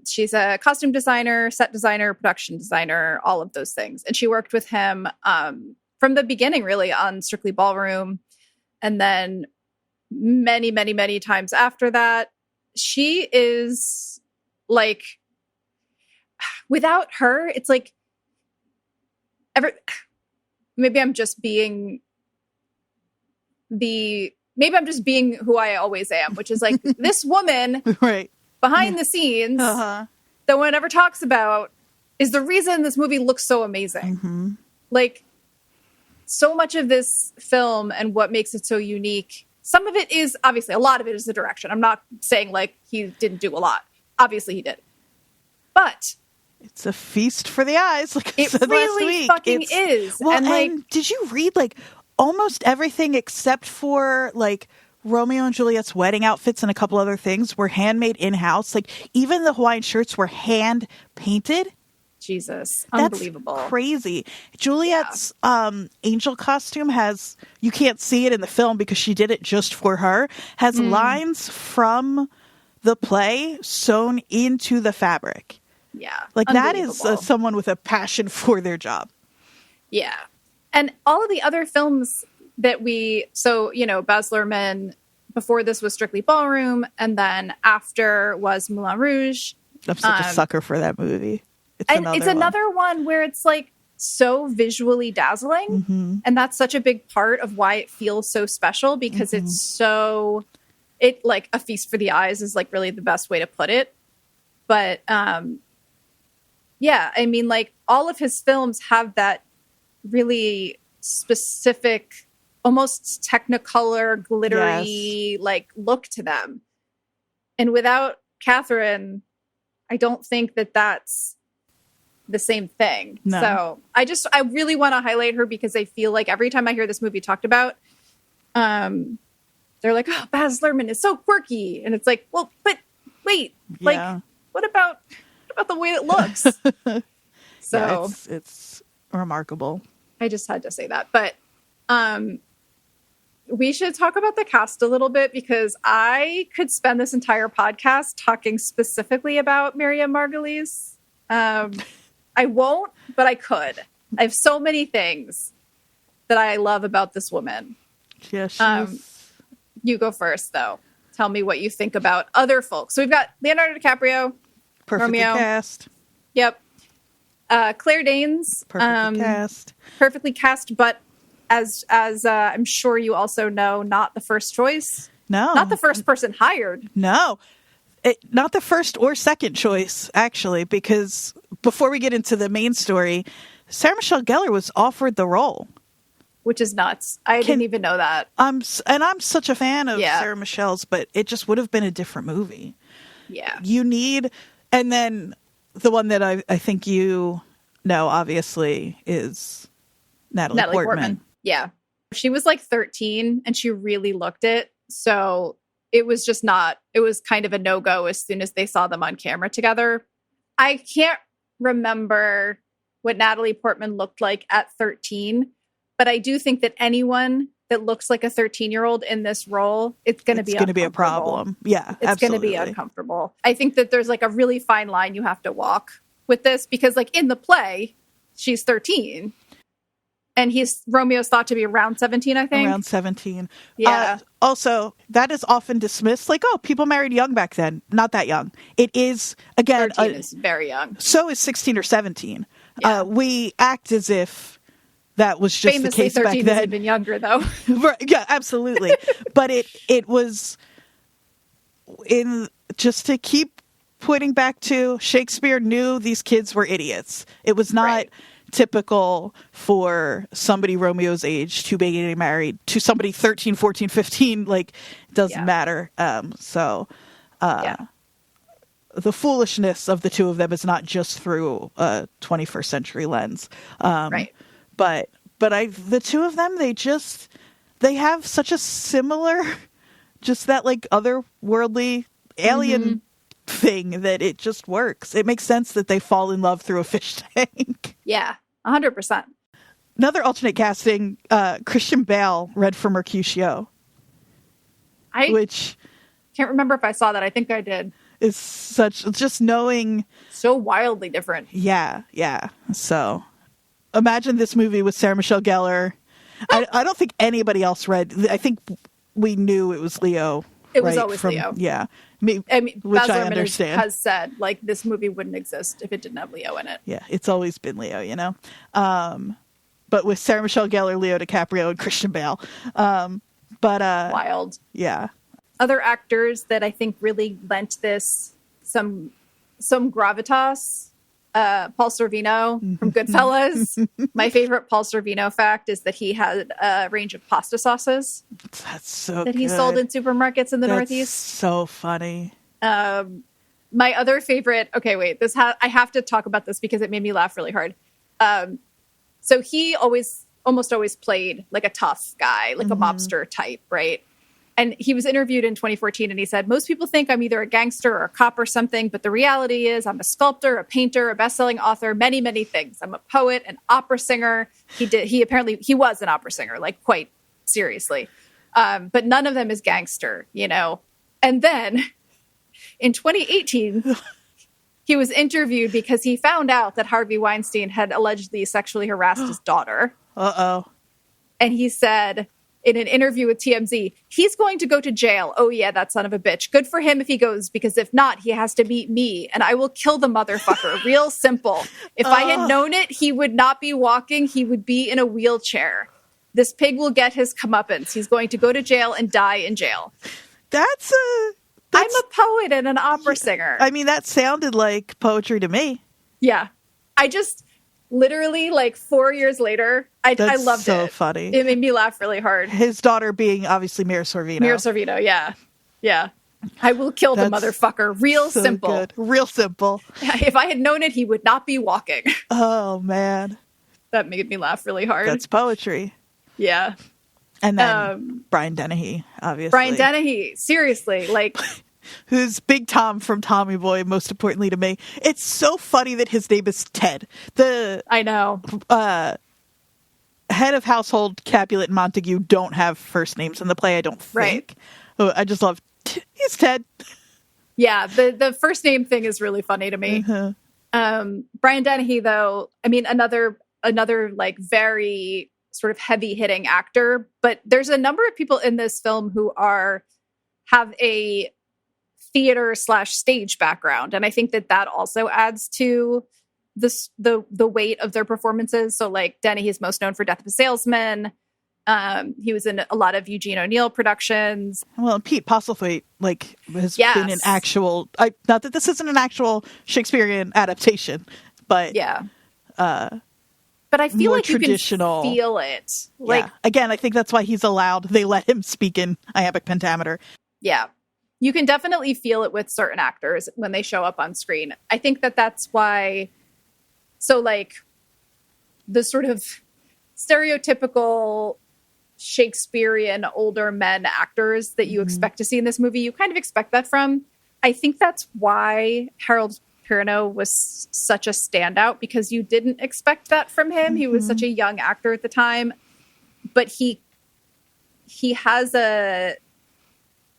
She's a costume designer, set designer, production designer, all of those things. And she worked with him from the beginning, really, on Strictly Ballroom. And then many, many, many times after that. She is like, without her, it's like, maybe I'm just being who I always am, which is like this woman right behind the scenes that no one ever talks about is the reason this movie looks so amazing. Mm-hmm. Like, so much of this film and what makes it so unique, some of it is, obviously, a lot of it is the direction. I'm not saying like he didn't do a lot. Obviously he did. But it's a feast for the eyes, like I said last week. Fucking is. Well, and like, did you read like almost everything except for like Romeo and Juliet's wedding outfits and a couple other things were handmade in-house? Like even the Hawaiian shirts were hand painted. Jesus, unbelievable. That's crazy. Juliet's angel costume has, you can't see it in the film because she did it just for her, has lines from the play sewn into the fabric. Yeah. Like that is someone with a passion for their job. Yeah. And all of the other films that Baz Luhrmann, before this was Strictly Ballroom, and then after was Moulin Rouge. I'm such a sucker for that movie. It's another one where it's like so visually dazzling. Mm-hmm. And that's such a big part of why it feels so special, because it's like a feast for the eyes is like really the best way to put it. But yeah, I mean, like all of his films have that really specific, almost technicolor, glittery like look to them. And without Catherine, I don't think that that's the same thing. No. So I really want to highlight her because I feel like every time I hear this movie talked about, they're like, oh, Baz Luhrmann is so quirky. And it's like, well, but wait, like, what about the way it looks? So it's remarkable. I just had to say that. But we should talk about the cast a little bit, because I could spend this entire podcast talking specifically about Miriam Margolyes. I won't, but I could. I have so many things that I love about this woman. Yeah, you go first, though. Tell me what you think about other folks. So we've got Leonardo DiCaprio, perfectly Romeo. Cast. Yep. Claire Danes. Perfectly cast, but as I'm sure you also know, not the first choice. No. Not the first person hired. No. Not the first or second choice, actually, because before we get into the main story, Sarah Michelle Gellar was offered the role. Which is nuts. I didn't even know that. I'm such a fan of Sarah Michelle's, but it just would have been a different movie. Yeah. And then the one that I think you know, obviously, is Natalie Portman. Yeah. She was like 13 and she really looked it. So it was just it was kind of a no-go as soon as they saw them on camera together. I can't remember what Natalie Portman looked like at 13, but I do think that anyone that looks like a 13-year-old in this role, it's going to be a problem. Yeah, it's going to be uncomfortable. I think that there's like a really fine line you have to walk with this, because like in the play, she's 13. And Romeo's thought to be around 17, I think. Around 17. Yeah. Also, that is often dismissed. Like, oh, people married young back then. Not that young. It is, again... 13 is very young. So is 16 or 17. Yeah. We act as if that was just famously, the case back then. 13 is even younger, though. Yeah, absolutely. But it was... Just to keep pointing back to, Shakespeare knew these kids were idiots. It was not... typical for somebody Romeo's age to be getting married to somebody 13, 14, 15, like, it doesn't matter. the foolishness of the two of them is not just through a 21st century lens. Right. But the two of them, they have such a similar, just that like otherworldly alien thing that it just works. It makes sense that they fall in love through a fish tank. Yeah, 100%. Another alternate casting, Christian Bale read for Mercutio. Which can't remember if I saw that. I think I did. Is just knowing. So wildly different. Yeah. So imagine this movie with Sarah Michelle Gellar. I don't think anybody else read. I think we knew it was Leo. It was always Leo. Yeah. Which Baz I understand. Has said, like, this movie wouldn't exist if it didn't have Leo in it. Yeah, it's always been Leo, you know? But with Sarah Michelle Gellar, Leo DiCaprio, and Christian Bale. Wild. Yeah. Other actors that I think really lent this some gravitas. Paul Sorvino from Goodfellas. My favorite Paul Sorvino fact is that he had a range of pasta sauces. That's so that he sold in supermarkets in the Northeast. So funny. My other favorite. Okay, wait. I have to talk about this because it made me laugh really hard. So he almost always played like a tough guy, like a mobster type, right? And he was interviewed in 2014 and he said, most people think I'm either a gangster or a cop or something, but the reality is I'm a sculptor, a painter, a best-selling author, many, many things. I'm a poet, an opera singer. He was an opera singer, like quite seriously. But none of them is gangster, you know? And then in 2018, he was interviewed because he found out that Harvey Weinstein had allegedly sexually harassed his daughter. Uh-oh. And he said in an interview with TMZ, he's going to go to jail. Oh, yeah, that son of a bitch. Good for him if he goes, because if not, he has to meet me, and I will kill the motherfucker. Real simple. If I had known it, he would not be walking. He would be in a wheelchair. This pig will get his comeuppance. He's going to go to jail and die in jail. I'm a poet and an opera singer. I mean, that sounded like poetry to me. Yeah. I just... Literally, like 4 years later, I loved it. So funny. It made me laugh really hard. His daughter being obviously Mira Sorvino. Yeah. I will kill the motherfucker. Real so simple. Good. Real simple. If I had known it, he would not be walking. Oh, man. That made me laugh really hard. That's poetry. Yeah. And then Brian Dennehy, obviously. Brian Dennehy, seriously, like... Who's Big Tom from Tommy Boy, most importantly to me. It's so funny that his name is Ted. I know. Head of household Capulet and Montague don't have first names in the play, I don't think. Right. Oh, I just love... He's Ted. Yeah, the first name thing is really funny to me. Brian Dennehy, though, I mean, another like very sort of heavy-hitting actor, but there's a number of people in this film who have a theater/stage background, and I think that also adds to the weight of their performances. So, like, Denny is most known for Death of a Salesman. He was in a lot of Eugene O'Neill productions. Well, Pete Postlethwaite has been an actual. Not that this isn't an actual Shakespearean adaptation, but yeah. But I feel like traditional. You can feel it. Like, again, I think that's why he's allowed. They let him speak in iambic pentameter. Yeah. You can definitely feel it with certain actors when they show up on screen. I think that's why. So, like, the sort of stereotypical Shakespearean older men actors that you expect to see in this movie, you kind of expect that from. I think that's why Harold Perrineau was such a standout, because you didn't expect that from him. He was such a young actor at the time, but he has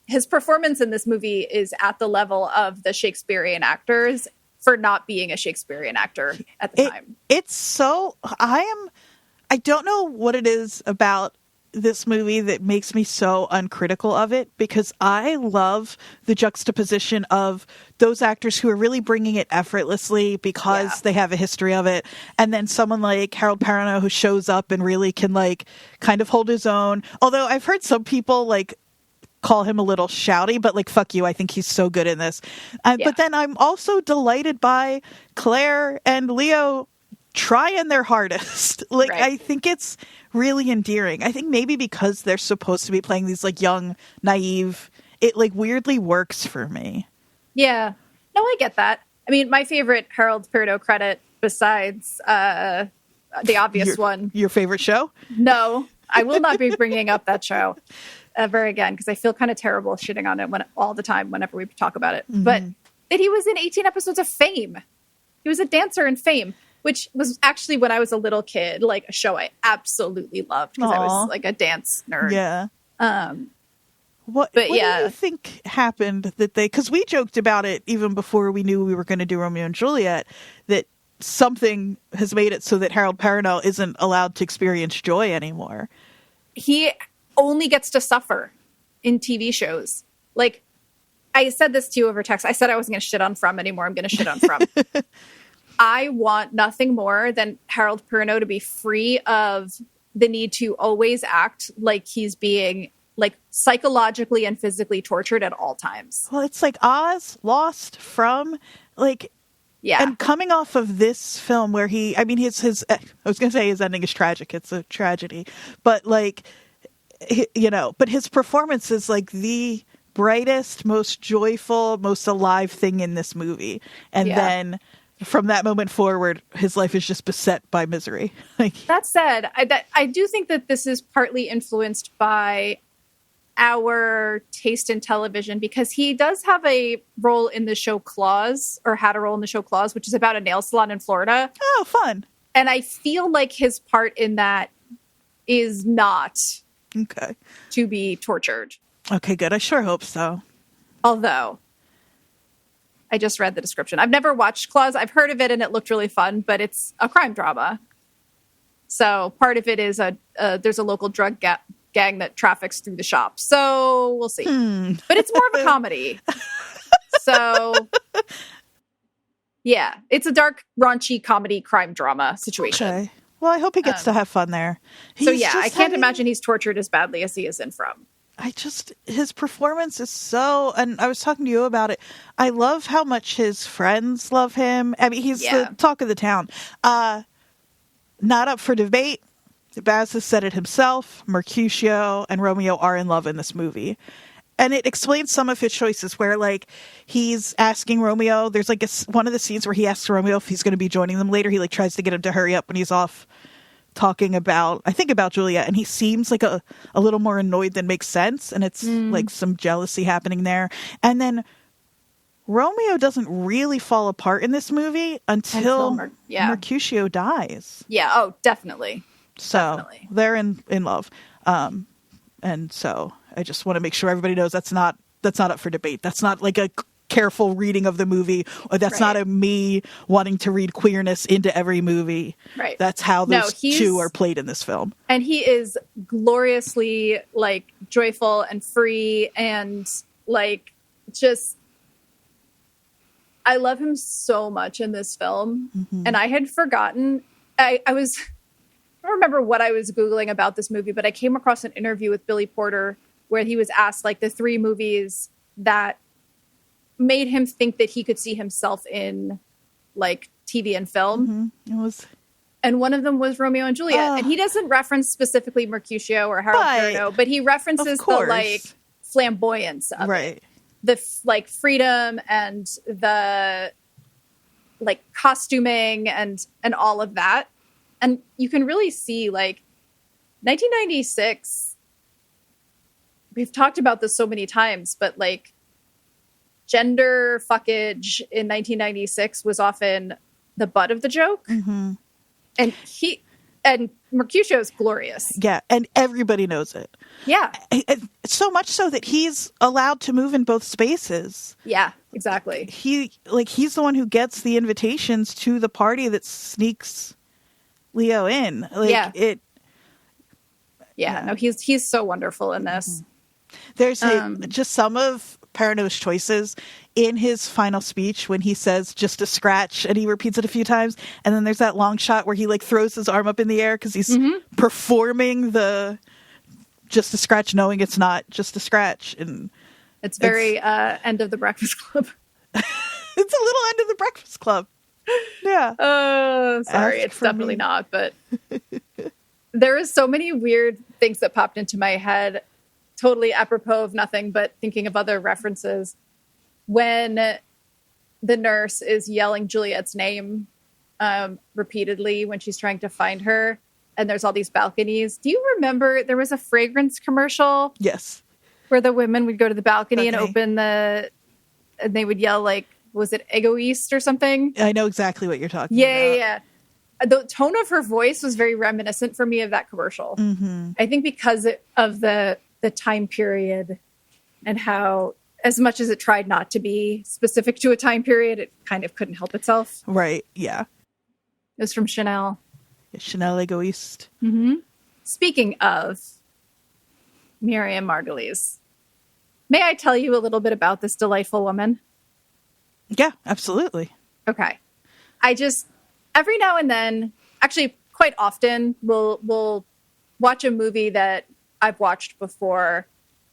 his performance in this movie is at the level of the Shakespearean actors for not being a Shakespearean actor at the time. It's so, I don't know what it is about this movie that makes me so uncritical of it, because I love the juxtaposition of those actors who are really bringing it effortlessly because they have a history of it, and then someone like Harold Perrineau who shows up and really can like kind of hold his own. Although I've heard some people like call him a little shouty, but like, fuck you, I think he's so good in this. But then I'm also delighted by Claire and Leo trying their hardest. I think it's really endearing. I think maybe because they're supposed to be playing these like young, naive, it like weirdly works for me. Yeah. No, I get that. I mean, my favorite Harold Perrineau credit, besides the obvious one. Your favorite show? No, I will not be bringing up that show ever again, because I feel kind of terrible shitting on it all the time whenever we talk about it. Mm-hmm. But that he was in 18 episodes of Fame. He was a dancer in Fame, which was actually, when I was a little kid, like a show I absolutely loved because I was like a dance nerd. Yeah. What do you think happened that because we joked about it even before we knew we were going to do Romeo and Juliet, that something has made it so that Harold Perrineau isn't allowed to experience joy anymore. He only gets to suffer in TV shows. Like, I said this to you over text. I said I wasn't going to shit on From anymore. I'm going to shit on From. I want nothing more than Harold Perrineau to be free of the need to always act like he's being like psychologically and physically tortured at all times. Well, it's like Oz, Lost, From, like, yeah. And coming off of this film where I was going to say his ending is tragic. It's a tragedy, but like, but his performance is like the brightest, most joyful, most alive thing in this movie. And then from that moment forward, his life is just beset by misery. Like, that said, I do think that this is partly influenced by our taste in television, because he does have a role in the show Claws, or had a role in the show Claws, which is about a nail salon in Florida. Oh, fun. And I feel like his part in that is not to be tortured. Okay, good. I sure hope so. Although, I just read the description. I've never watched Claws. I've heard of it and it looked really fun, but it's a crime drama. So part of it is there's a local drug gang that traffics through the shop. So we'll see. But it's more of a comedy. So yeah, it's a dark, raunchy comedy crime drama situation. Okay. Well, I hope he gets to have fun there. I can't imagine he's tortured as badly as he is in From. His performance is so, and I was talking to you about it. I love how much his friends love him. I mean, he's the talk of the town. Not up for debate. Baz has said it himself. Mercutio and Romeo are in love in this movie. And it explains some of his choices where, like, he's asking Romeo, there's like one of the scenes where he asks Romeo if he's going to be joining them later. He like tries to get him to hurry up when he's off talking about Juliet, and he seems like a little more annoyed than makes sense, and it's like some jealousy happening there. And then Romeo doesn't really fall apart in this movie until Mercutio dies. Yeah, oh, definitely. So they're in love. And so I just want to make sure everybody knows that's not up for debate. That's not like a careful reading of the movie, or that's not a me wanting to read queerness into every movie. Right. That's how those two are played in this film. And he is gloriously like joyful and free and like just, I love him so much in this film. Mm-hmm. And I had forgotten, I don't remember what I was Googling about this movie, but I came across an interview with Billy Porter where he was asked like the 3 movies that made him think that he could see himself in like TV and film. Mm-hmm. And one of them was Romeo and Juliet. And he doesn't reference specifically Mercutio or Harold Perrineau, but he references the like flamboyance of it. The like freedom and the like costuming and all of that. And you can really see like 1996, we've talked about this so many times, but like gender fuckage in 1996 was often the butt of the joke. Mm-hmm. And Mercutio is glorious. Yeah, and everybody knows it. Yeah. So much so that he's allowed to move in both spaces. Yeah, exactly. He's the one who gets the invitations to the party that sneaks Leo in. No, he's so wonderful in this. There's just some of Perrineau's choices in his final speech when he says just a scratch, and he repeats it a few times, and then there's that long shot where he like throws his arm up in the air because he's performing the just a scratch, knowing it's not just a scratch. And it's very end of the Breakfast Club. It's a little end of the Breakfast Club. Yeah. Sorry, it's definitely not, but there is so many weird things that popped into my head, totally apropos of nothing, but thinking of other references. When the nurse is yelling Juliet's name repeatedly when she's trying to find her. And there's all these balconies. Do you remember there was a fragrance commercial? Yes. Where the women would go to the balcony and open and they would yell like, was it egoist or something? I know exactly what you're talking about. Yeah. The tone of her voice was very reminiscent for me of that commercial. Mm-hmm. I think because of the time period and how, as much as it tried not to be specific to a time period, it kind of couldn't help itself. Right. Yeah. It was from Chanel. Chanel Egoist. Mm-hmm. Speaking of Miriam Margolyes, may I tell you a little bit about this delightful woman? Yeah, absolutely. Okay. Every now and then, actually quite often, we'll watch a movie that I've watched before,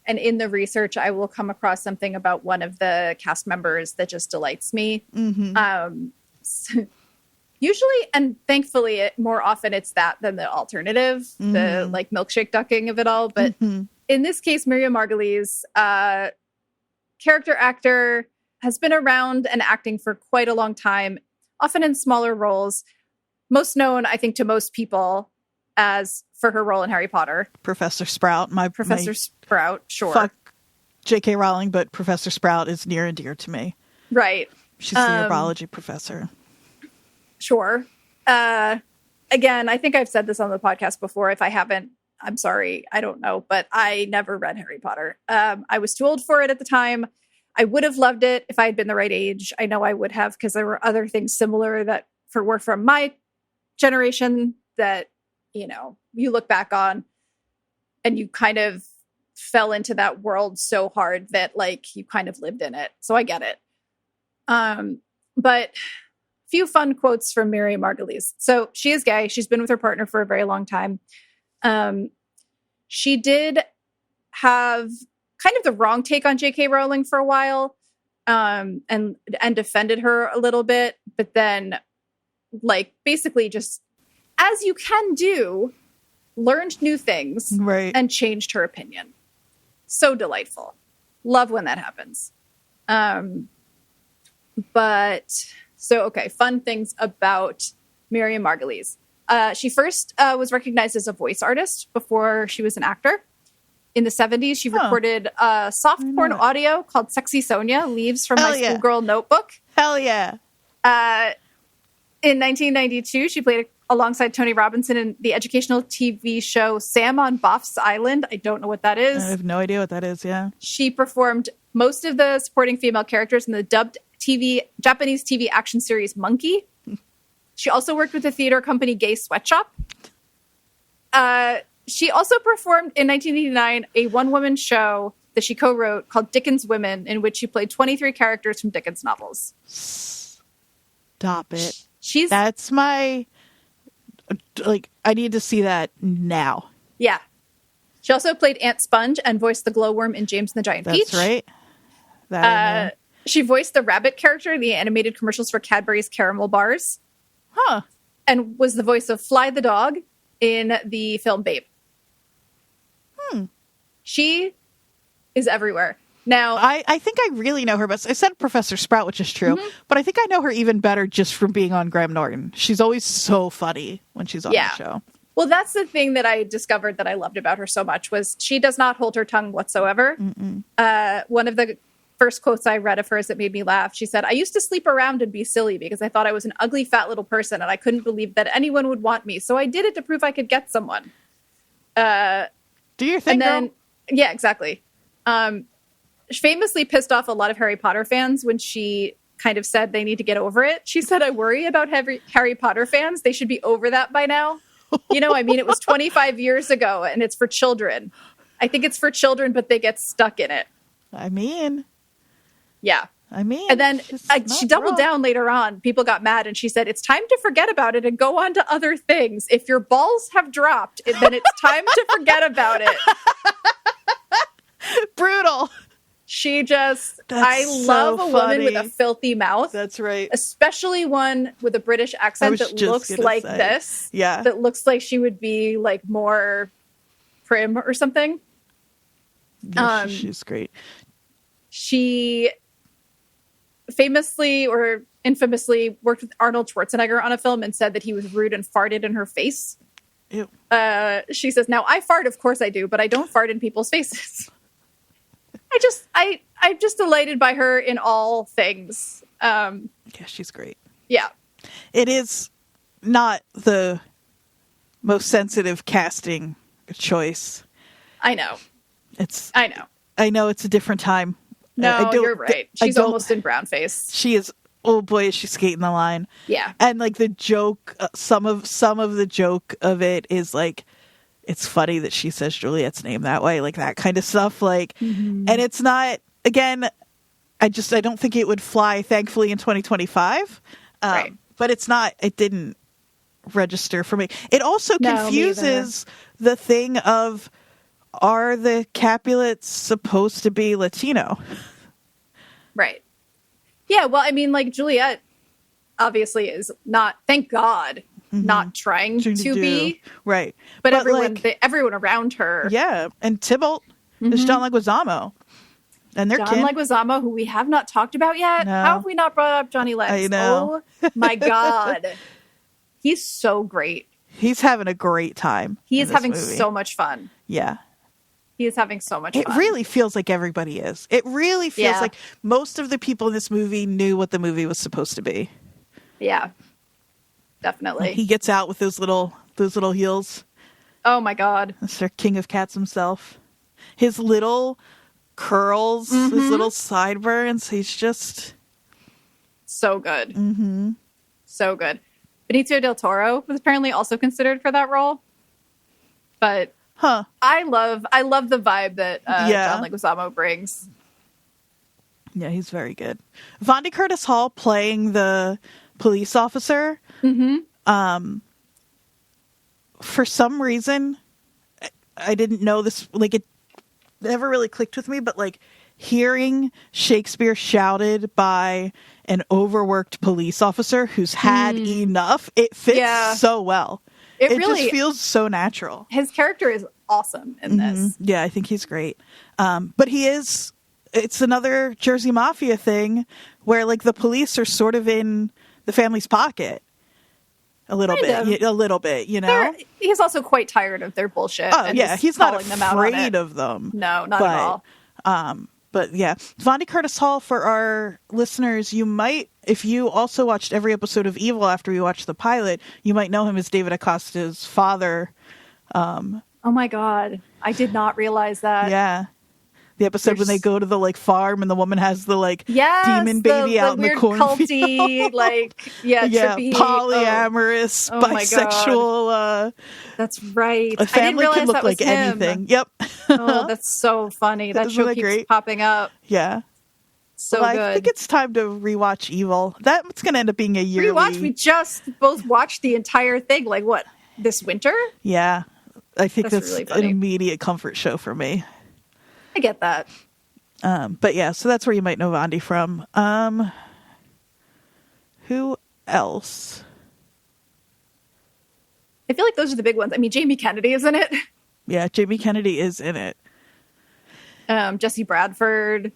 and in the research, I will come across something about one of the cast members that just delights me. Mm-hmm. Usually, and thankfully, more often it's that than the alternative, mm-hmm. the like milkshake ducking of it all. But mm-hmm. in this case, Miriam Margolyes, character actor, has been around and acting for quite a long time, often in smaller roles. Most known, I think, to most people as for her role in Harry Potter. Professor Sprout. Professor Sprout, sure. Fuck J.K. Rowling, but Professor Sprout is near and dear to me. Right. She's the herbology professor. Sure. Again, I think I've said this on the podcast before. If I haven't, I'm sorry. I don't know. But I never read Harry Potter. I was too old for it at the time. I would have loved it if I had been the right age. I know I would have, because there were other things similar that were from my generation that, you look back on and you kind of fell into that world so hard that like you kind of lived in it. So I get it. But few fun quotes from Miriam Margolyes. So she is gay. She's been with her partner for a very long time. She did have kind of the wrong take on J.K. Rowling for a while, and defended her a little bit, but then like basically just, as you can do, learned new things, right, and changed her opinion. So delightful. Love when that happens. Okay, fun things about Miriam Margolyes. She first was recognized as a voice artist before she was an actor. In the 70s, she recorded soft porn audio called Sexy Sonia, Leaves from My Schoolgirl Notebook. Hell yeah. In 1992, she played alongside Tony Robinson in the educational TV show Sam on Boff's Island. I don't know what that is. I have no idea what that is, yeah. She performed most of the supporting female characters in the dubbed Japanese TV action series Monkey. She also worked with the theater company Gay Sweatshop. She also performed in 1989 a one-woman show that she co-wrote called Dickens Women, in which she played 23 characters from Dickens novels. Stop it. That's my... Like, I need to see that now. Yeah. She also played Aunt Sponge and voiced the glowworm in James and the Giant Peach. That's right. She voiced the rabbit character in the animated commercials for Cadbury's caramel bars. Huh. And was the voice of Fly the dog in the film Babe. She is everywhere. Now, I think I really know her best. I said Professor Sprout, which is true, but I think I know her even better just from being on Graham Norton. She's always so funny when she's on the show. Well, that's the thing that I discovered that I loved about her so much was she does not hold her tongue whatsoever. One of the first quotes I read of hers that made me laugh, she said, "I used to sleep around and be silly because I thought I was an ugly, fat little person and I couldn't believe that anyone would want me. So I did it to prove I could get someone." Do your thing, girl. Yeah, exactly. She famously pissed off a lot of Harry Potter fans when she kind of said they need to get over it. She said, "I worry about Harry Potter fans. They should be over that by now." It was 25 years ago and it's for children. I think it's for children, but they get stuck in it. Yeah. And then she doubled down later on. People got mad and she said, "It's time to forget about it and go on to other things. If your balls have dropped, then it's time to forget about it." Brutal. I love a woman with a filthy mouth. That's right. Especially one with a British accent that looks like this. Yeah. That looks like she would be like more prim or something. Yeah, she's great. She famously or infamously worked with Arnold Schwarzenegger on a film and said that he was rude and farted in her face. Ew. She says, now I fart, of course I do, but I don't fart in people's faces. I'm just delighted by her in all things. Yeah, she's great. Yeah. It is not the most sensitive casting choice. I know. I know it's a different time. No, you're right. She's almost in brown face. She is. Oh boy, is she skating the line. Yeah. And like the joke, some of the joke of it is like, it's funny that she says Juliet's name that way, like that kind of stuff. Like, and it's not, again, I don't think it would fly, thankfully, in 2025. Right. But it didn't register for me. It also confuses the thing of, are the Capulets supposed to be Latino? Right. Yeah, well, I mean, like, Juliet obviously is not, thank God, not trying to be. Right. But everyone around her. Yeah, and Tybalt is John Leguizamo. And they're John Leguizamo, who we have not talked about yet. No. How have we not brought up Johnny Legs? I know. Oh, my God. He's so great. He's having a great time. He is having so much fun. Yeah. He is having so much fun. It really feels like everybody is. It really feels like most of the people in this movie knew what the movie was supposed to be. Yeah. Definitely. He gets out with those little heels. Oh my God. That's our king of cats himself. His little curls, his little sideburns. He's just so good. So good. Benicio del Toro was apparently also considered for that role. But I love the vibe that John Leguizamo brings. Yeah, he's very good. Vonda Curtis Hall playing the police officer. For some reason, I didn't know this. Like, it never really clicked with me. But like hearing Shakespeare shouted by an overworked police officer who's had enough, it fits so well. It really just feels so natural. His character is awesome in this. Yeah, I think he's great. But it's another Jersey Mafia thing where like the police are sort of in the family's pocket a little bit, you know? He's also quite tired of their bullshit. Oh, yeah. He's not afraid of them. No, not at all. But yeah, Vonda Curtis Hall, for our listeners, you might, if you also watched every episode of Evil after you watched the pilot, you might know him as David Acosta's father. Oh my God. I did not realize that. Yeah. The episode when they go to the like farm and the woman has the like demon baby out in the cornfield. Culty, trippy, polyamorous, bisexual. That's right. A family can look like anything. Yep. Oh, that's so funny. That show keeps popping up. Yeah. So good. I think it's time to rewatch Evil. That's going to end up being a yearly. Rewatch? We just both watched the entire thing. Like what? This winter? Yeah. I think that's really an immediate comfort show for me. I get that. But yeah, so that's where you might know Vondi from. Who else? I feel like those are the big ones. I mean, Jamie Kennedy is in it. Yeah, Jamie Kennedy is in it. Jesse Bradford.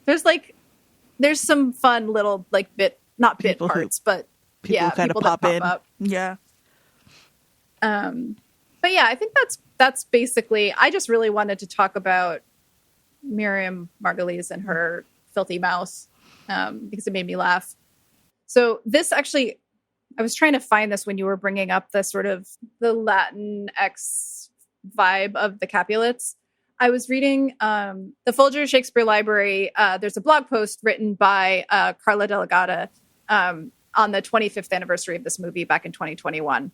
There's some fun little like not bit parts, but people kind of pop in. Up. Yeah. But yeah, I think that's basically. I just really wanted to talk about Miriam Margolyes and her filthy mouth because it made me laugh. So this actually, I was trying to find this when you were bringing up the sort of the Latin-X vibe of the Capulets. I was reading the Folger Shakespeare Library. There's a blog post written by Carla Delegata on the 25th anniversary of this movie back in 2021.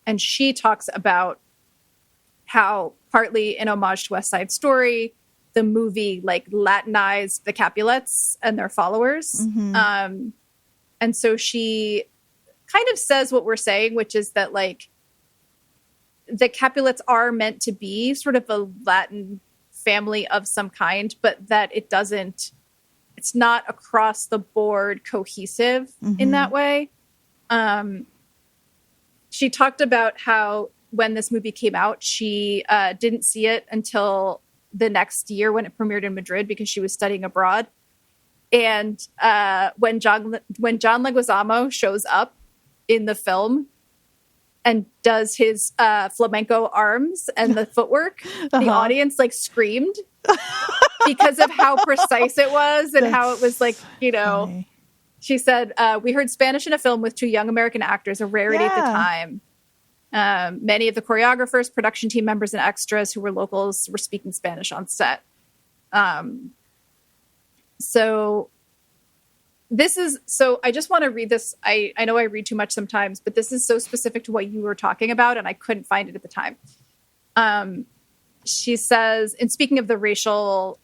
And she talks about how partly in homage to West Side Story, the movie like Latinized the Capulets and their followers. And so she kind of says what we're saying, which is that like the Capulets are meant to be sort of a Latin family of some kind, but that it's not across the board cohesive in that way. She talked about how when this movie came out, she didn't see it until the next year when it premiered in Madrid because she was studying abroad. And when John Leguizamo shows up in the film and does his flamenco arms and the footwork, the audience like screamed because of how precise it was and how it was like, you know, funny. She said, we heard Spanish in a film with two young American actors, a rarity at the time. Many of the choreographers, production team members, and extras who were locals were speaking Spanish on set. So I just want to read this. I know I read too much sometimes, but this is so specific to what you were talking about, and I couldn't find it at the time. She says, in speaking of the racial,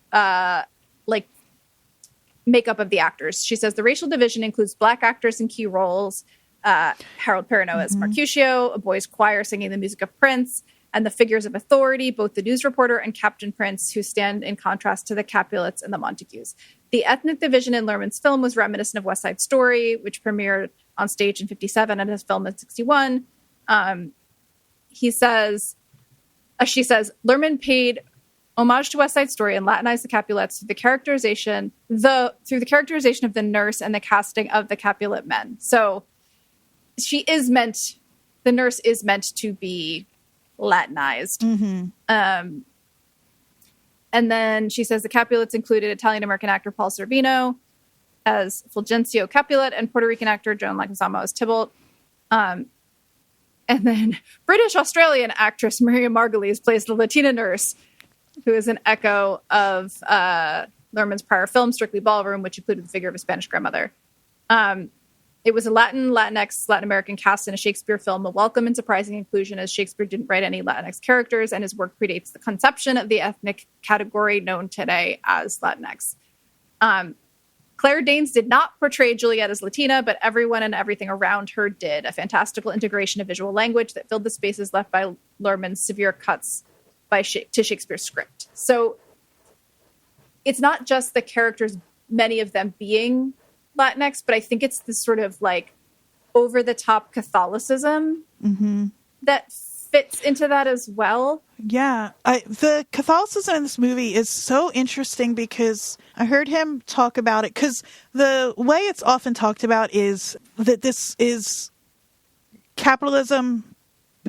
makeup of the actors, she says the racial division includes Black actors in key roles, Harold Perrineau as Mercutio, a boys' choir singing the music of Prince, and the figures of authority, both the news reporter and Captain Prince, who stand in contrast to the Capulets and the Montagues. The ethnic division in Luhrmann's film was reminiscent of West Side Story, which premiered on stage in 1957 and his film in 1961. She says, Luhrmann paid homage to West Side Story and Latinized the Capulets through the characterization of the nurse and the casting of the Capulet men. So the nurse is meant to be Latinized. And then she says the Capulets included Italian-American actor Paul Sorvino as Fulgencio Capulet and Puerto Rican actor Joan Leguizamo as Tybalt. And then British-Australian actress Maria Margulies plays the Latina nurse, who is an echo of Luhrmann's prior film, Strictly Ballroom, which included the figure of a Spanish grandmother. It was a Latinx, Latin American cast in a Shakespeare film, a welcome and surprising inclusion, as Shakespeare didn't write any Latinx characters, and his work predates the conception of the ethnic category known today as Latinx. Claire Danes did not portray Juliet as Latina, but everyone and everything around her did, a fantastical integration of visual language that filled the spaces left by Luhrmann's severe cuts to Shakespeare's script. So it's not just the characters, many of them being Latinx, but I think it's this sort of like over-the-top Catholicism that fits into that as well. Yeah, the Catholicism in this movie is so interesting because I heard him talk about it, because the way it's often talked about is that this is capitalism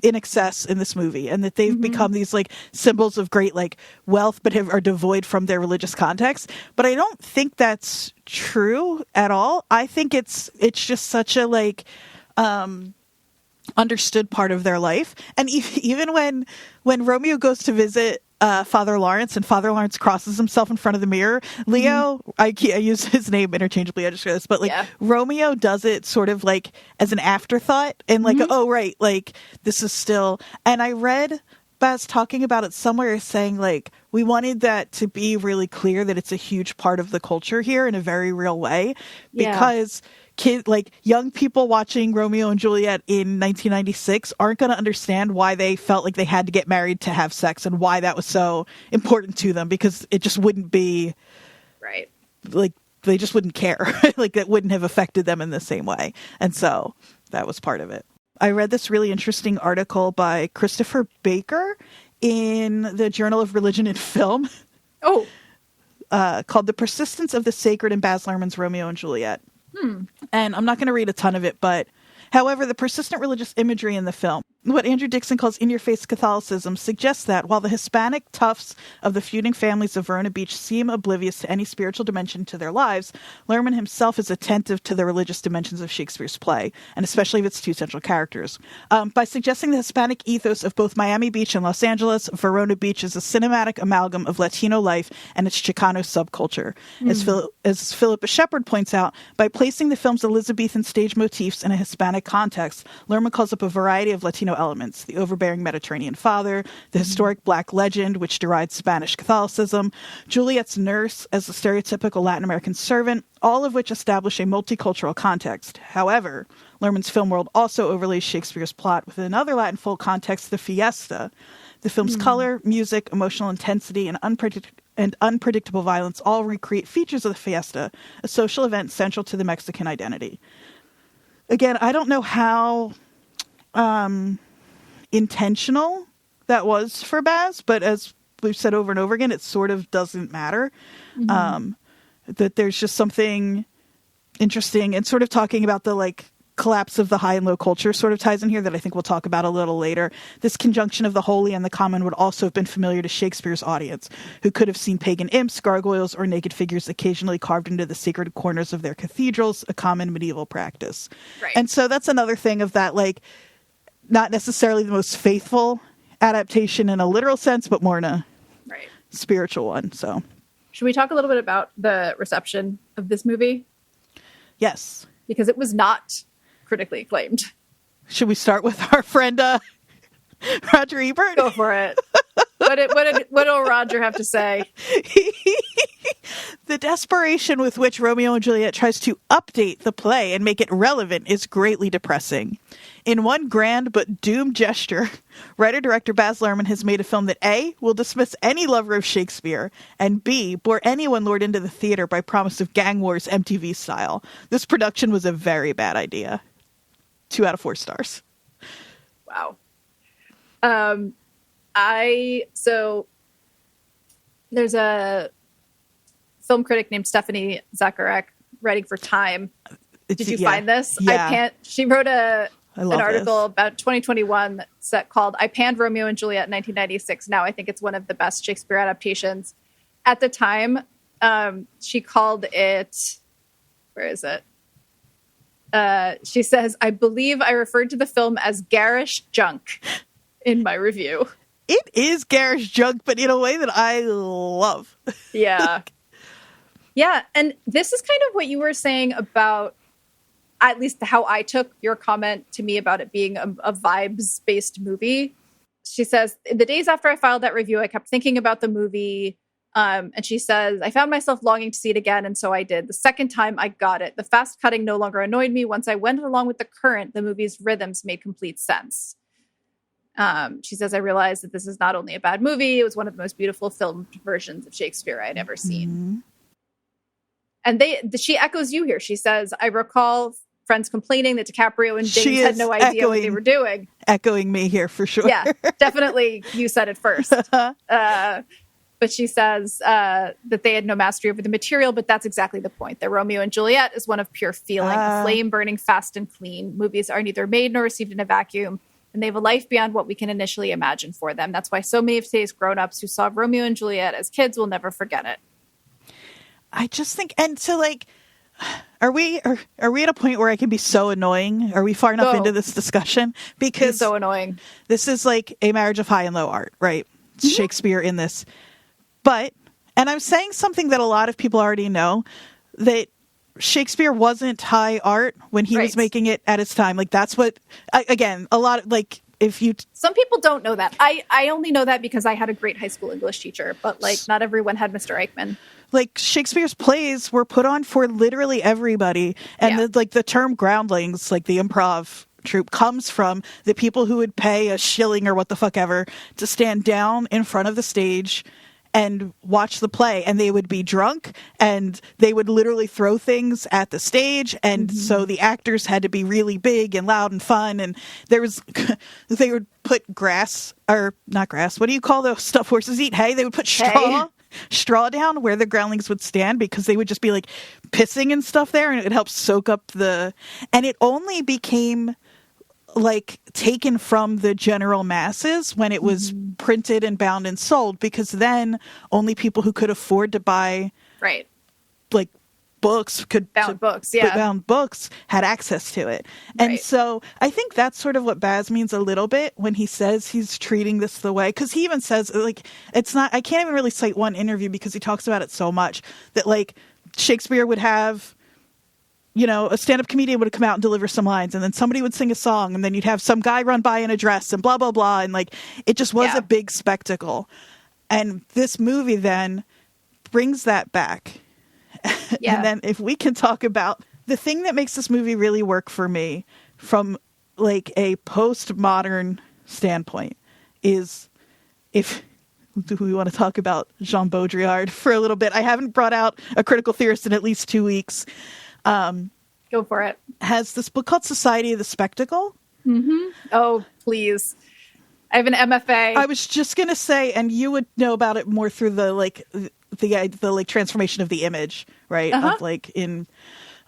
in excess in this movie, and that they've become these like symbols of great like wealth, but are devoid from their religious context. But I don't think that's true at all. I think it's just such a like understood part of their life. And even when Romeo goes to visit Father Lawrence, and Father Lawrence crosses himself in front of the mirror, Leo, I use his name interchangeably, I just realized, but like Romeo does it sort of like as an afterthought, and like, oh right, like this is still, and I read Baz talking about it somewhere, saying like, we wanted that to be really clear that it's a huge part of the culture here in a very real way, because young people watching Romeo and Juliet in 1996 aren't going to understand why they felt like they had to get married to have sex, and why that was so important to them, because it just wouldn't be right. Like they just wouldn't care. Like that wouldn't have affected them in the same way. And so that was part of it. I read this really interesting article by Christopher Baker in the Journal of Religion and Film. Oh. Called The Persistence of the Sacred in Baz Luhrmann's Romeo and Juliet. And I'm not going to read a ton of it, but however, the persistent religious imagery in the film, what Andrew Dixon calls in-your-face Catholicism, suggests that while the Hispanic toughs of the feuding families of Verona Beach seem oblivious to any spiritual dimension to their lives, Luhrmann himself is attentive to the religious dimensions of Shakespeare's play, and especially of its two central characters. By suggesting the Hispanic ethos of both Miami Beach and Los Angeles, Verona Beach is a cinematic amalgam of Latino life and its Chicano subculture. As Philippa Shepard points out, by placing the film's Elizabethan stage motifs in a Hispanic context, Luhrmann calls up a variety of Latino elements: the overbearing Mediterranean father, the historic Black legend, which derides Spanish Catholicism, Juliet's nurse as the stereotypical Latin American servant, all of which establish a multicultural context. However, Luhrmann's film world also overlays Shakespeare's plot with another Latin folk context, the fiesta. The film's color, music, emotional intensity, and unpredictable violence all recreate features of the fiesta, a social event central to the Mexican identity. Again, I don't know how intentional that was for Baz, but as we've said over and over again, it sort of doesn't matter. that there's just something interesting, and sort of talking about the like collapse of the high and low culture sort of ties in here that I think we'll talk about a little later. This conjunction of the holy and the common would also have been familiar to Shakespeare's audience, who could have seen pagan imps, gargoyles, or naked figures occasionally carved into the sacred corners of their cathedrals, a common medieval practice. Right. And so that's another thing of that, like, not necessarily the most faithful adaptation in a literal sense, but more in a spiritual one. So should we talk a little bit about the reception of this movie? Yes. Because it was not critically acclaimed. Should we start with our friend Roger Ebert? Go for it. What did Roger have to say? The desperation with which Romeo and Juliet tries to update the play and make it relevant is greatly depressing. In one grand but doomed gesture, writer-director Baz Luhrmann has made a film that A, will dismiss any lover of Shakespeare, and B, bore anyone lured into the theater by promise of gang wars MTV style. This production was a very bad idea. 2 out of 4 stars. Wow. So there's a film critic named Stephanie Zacharek writing for Time. Did you find this? Yeah. She wrote an article about 2021 that's called I Panned Romeo and Juliet in 1996. Now I think it's one of the best Shakespeare adaptations. At the time, she called it, where is it? She says, I believe I referred to the film as garish junk in my review. It is garish junk, but in a way that I love. Yeah. Yeah. And this is kind of what you were saying about, at least how I took your comment to me about it being a vibes-based movie. She says, in the days after I filed that review, I kept thinking about the movie. And she says, I found myself longing to see it again, and so I did. The second time, I got it. The fast cutting no longer annoyed me. Once I went along with the current, the movie's rhythms made complete sense. She says, I realized that this is not only a bad movie, it was one of the most beautiful filmed versions of Shakespeare I had ever seen. Mm-hmm. And she echoes you here. She says, I recall friends complaining that DiCaprio and James had no idea what they were doing. Echoing me here for sure. Yeah, definitely. You said it first. But she says that they had no mastery over the material, but that's exactly the point. That Romeo and Juliet is one of pure feeling, a flame burning fast and clean. Movies are neither made nor received in a vacuum, and they have a life beyond what we can initially imagine for them. That's why so many of today's grown-ups who saw Romeo and Juliet as kids will never forget it. I just think, and so like, are we at a point where I can be so annoying? Are we far enough into this discussion? Because it's so annoying. This is like a marriage of high and low art, right? Mm-hmm. Shakespeare in this. But, and I'm saying something that a lot of people already know, that Shakespeare wasn't high art when he was making it at his time. Like, that's what, again, a lot of, like, some people don't know that. I only know that because I had a great high school English teacher, but, like, not everyone had Mr. Eichmann. Like, Shakespeare's plays were put on for literally everybody. And, the term groundlings, like the improv troupe, comes from the people who would pay a shilling or what the fuck ever to stand down in front of the stage and watch the play, and they would be drunk, and they would literally throw things at the stage, and so the actors had to be really big and loud and fun, and they would put not grass, what do you call those stuff horses eat? Hay? They would put straw down where the groundlings would stand, because they would just be like pissing and stuff there, and it would help soak up and it only became like taken from the general masses when it was printed and bound and sold, because then only people who could afford to buy like books bound books had access to it. And so I think that's sort of what Baz means a little bit when he says he's treating this the way, because he even says, like, it's not, I can't even really cite one interview because he talks about it so much, that like Shakespeare would have, you know, a stand-up comedian would come out and deliver some lines, and then somebody would sing a song, and then you'd have some guy run by in a dress and blah, blah, blah. And like, it just was a big spectacle. And this movie then brings that back. Yeah. And then if we can talk about the thing that makes this movie really work for me from like a postmodern standpoint is, do we want to talk about Jean Baudrillard for a little bit? I haven't brought out a critical theorist in at least 2 weeks. Go for it. Has this book called Society of the Spectacle. Mm-hmm. Oh, please. I have an MFA. I was just going to say, and you would know about it more through the, like, the like transformation of the image, right? Of like in,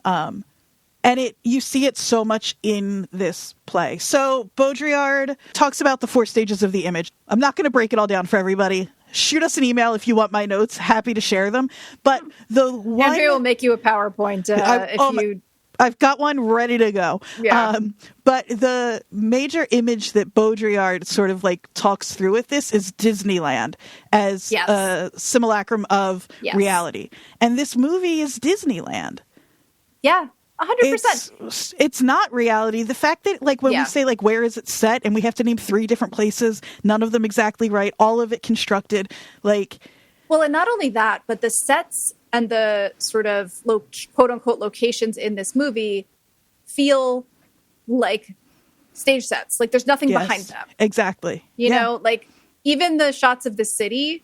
and you see it so much in this play. So Baudrillard talks about the 4 stages of the image. I'm not going to break it all down for everybody. Shoot us an email if you want my notes. Happy to share them. But the one... Andrea will make you a PowerPoint I've got one ready to go. Yeah. But the major image that Baudrillard sort of like talks through with this is Disneyland as a simulacrum of reality. And this movie is Disneyland. Yeah. 100%. It's not reality. The fact that, like, when we say, like, where is it set, and we have to name 3 different places, none of them exactly right, all of it constructed, like... Well, and not only that, but the sets and the sort of quote-unquote locations in this movie feel like stage sets. Like, there's nothing behind them. Exactly. You know, like, even the shots of the city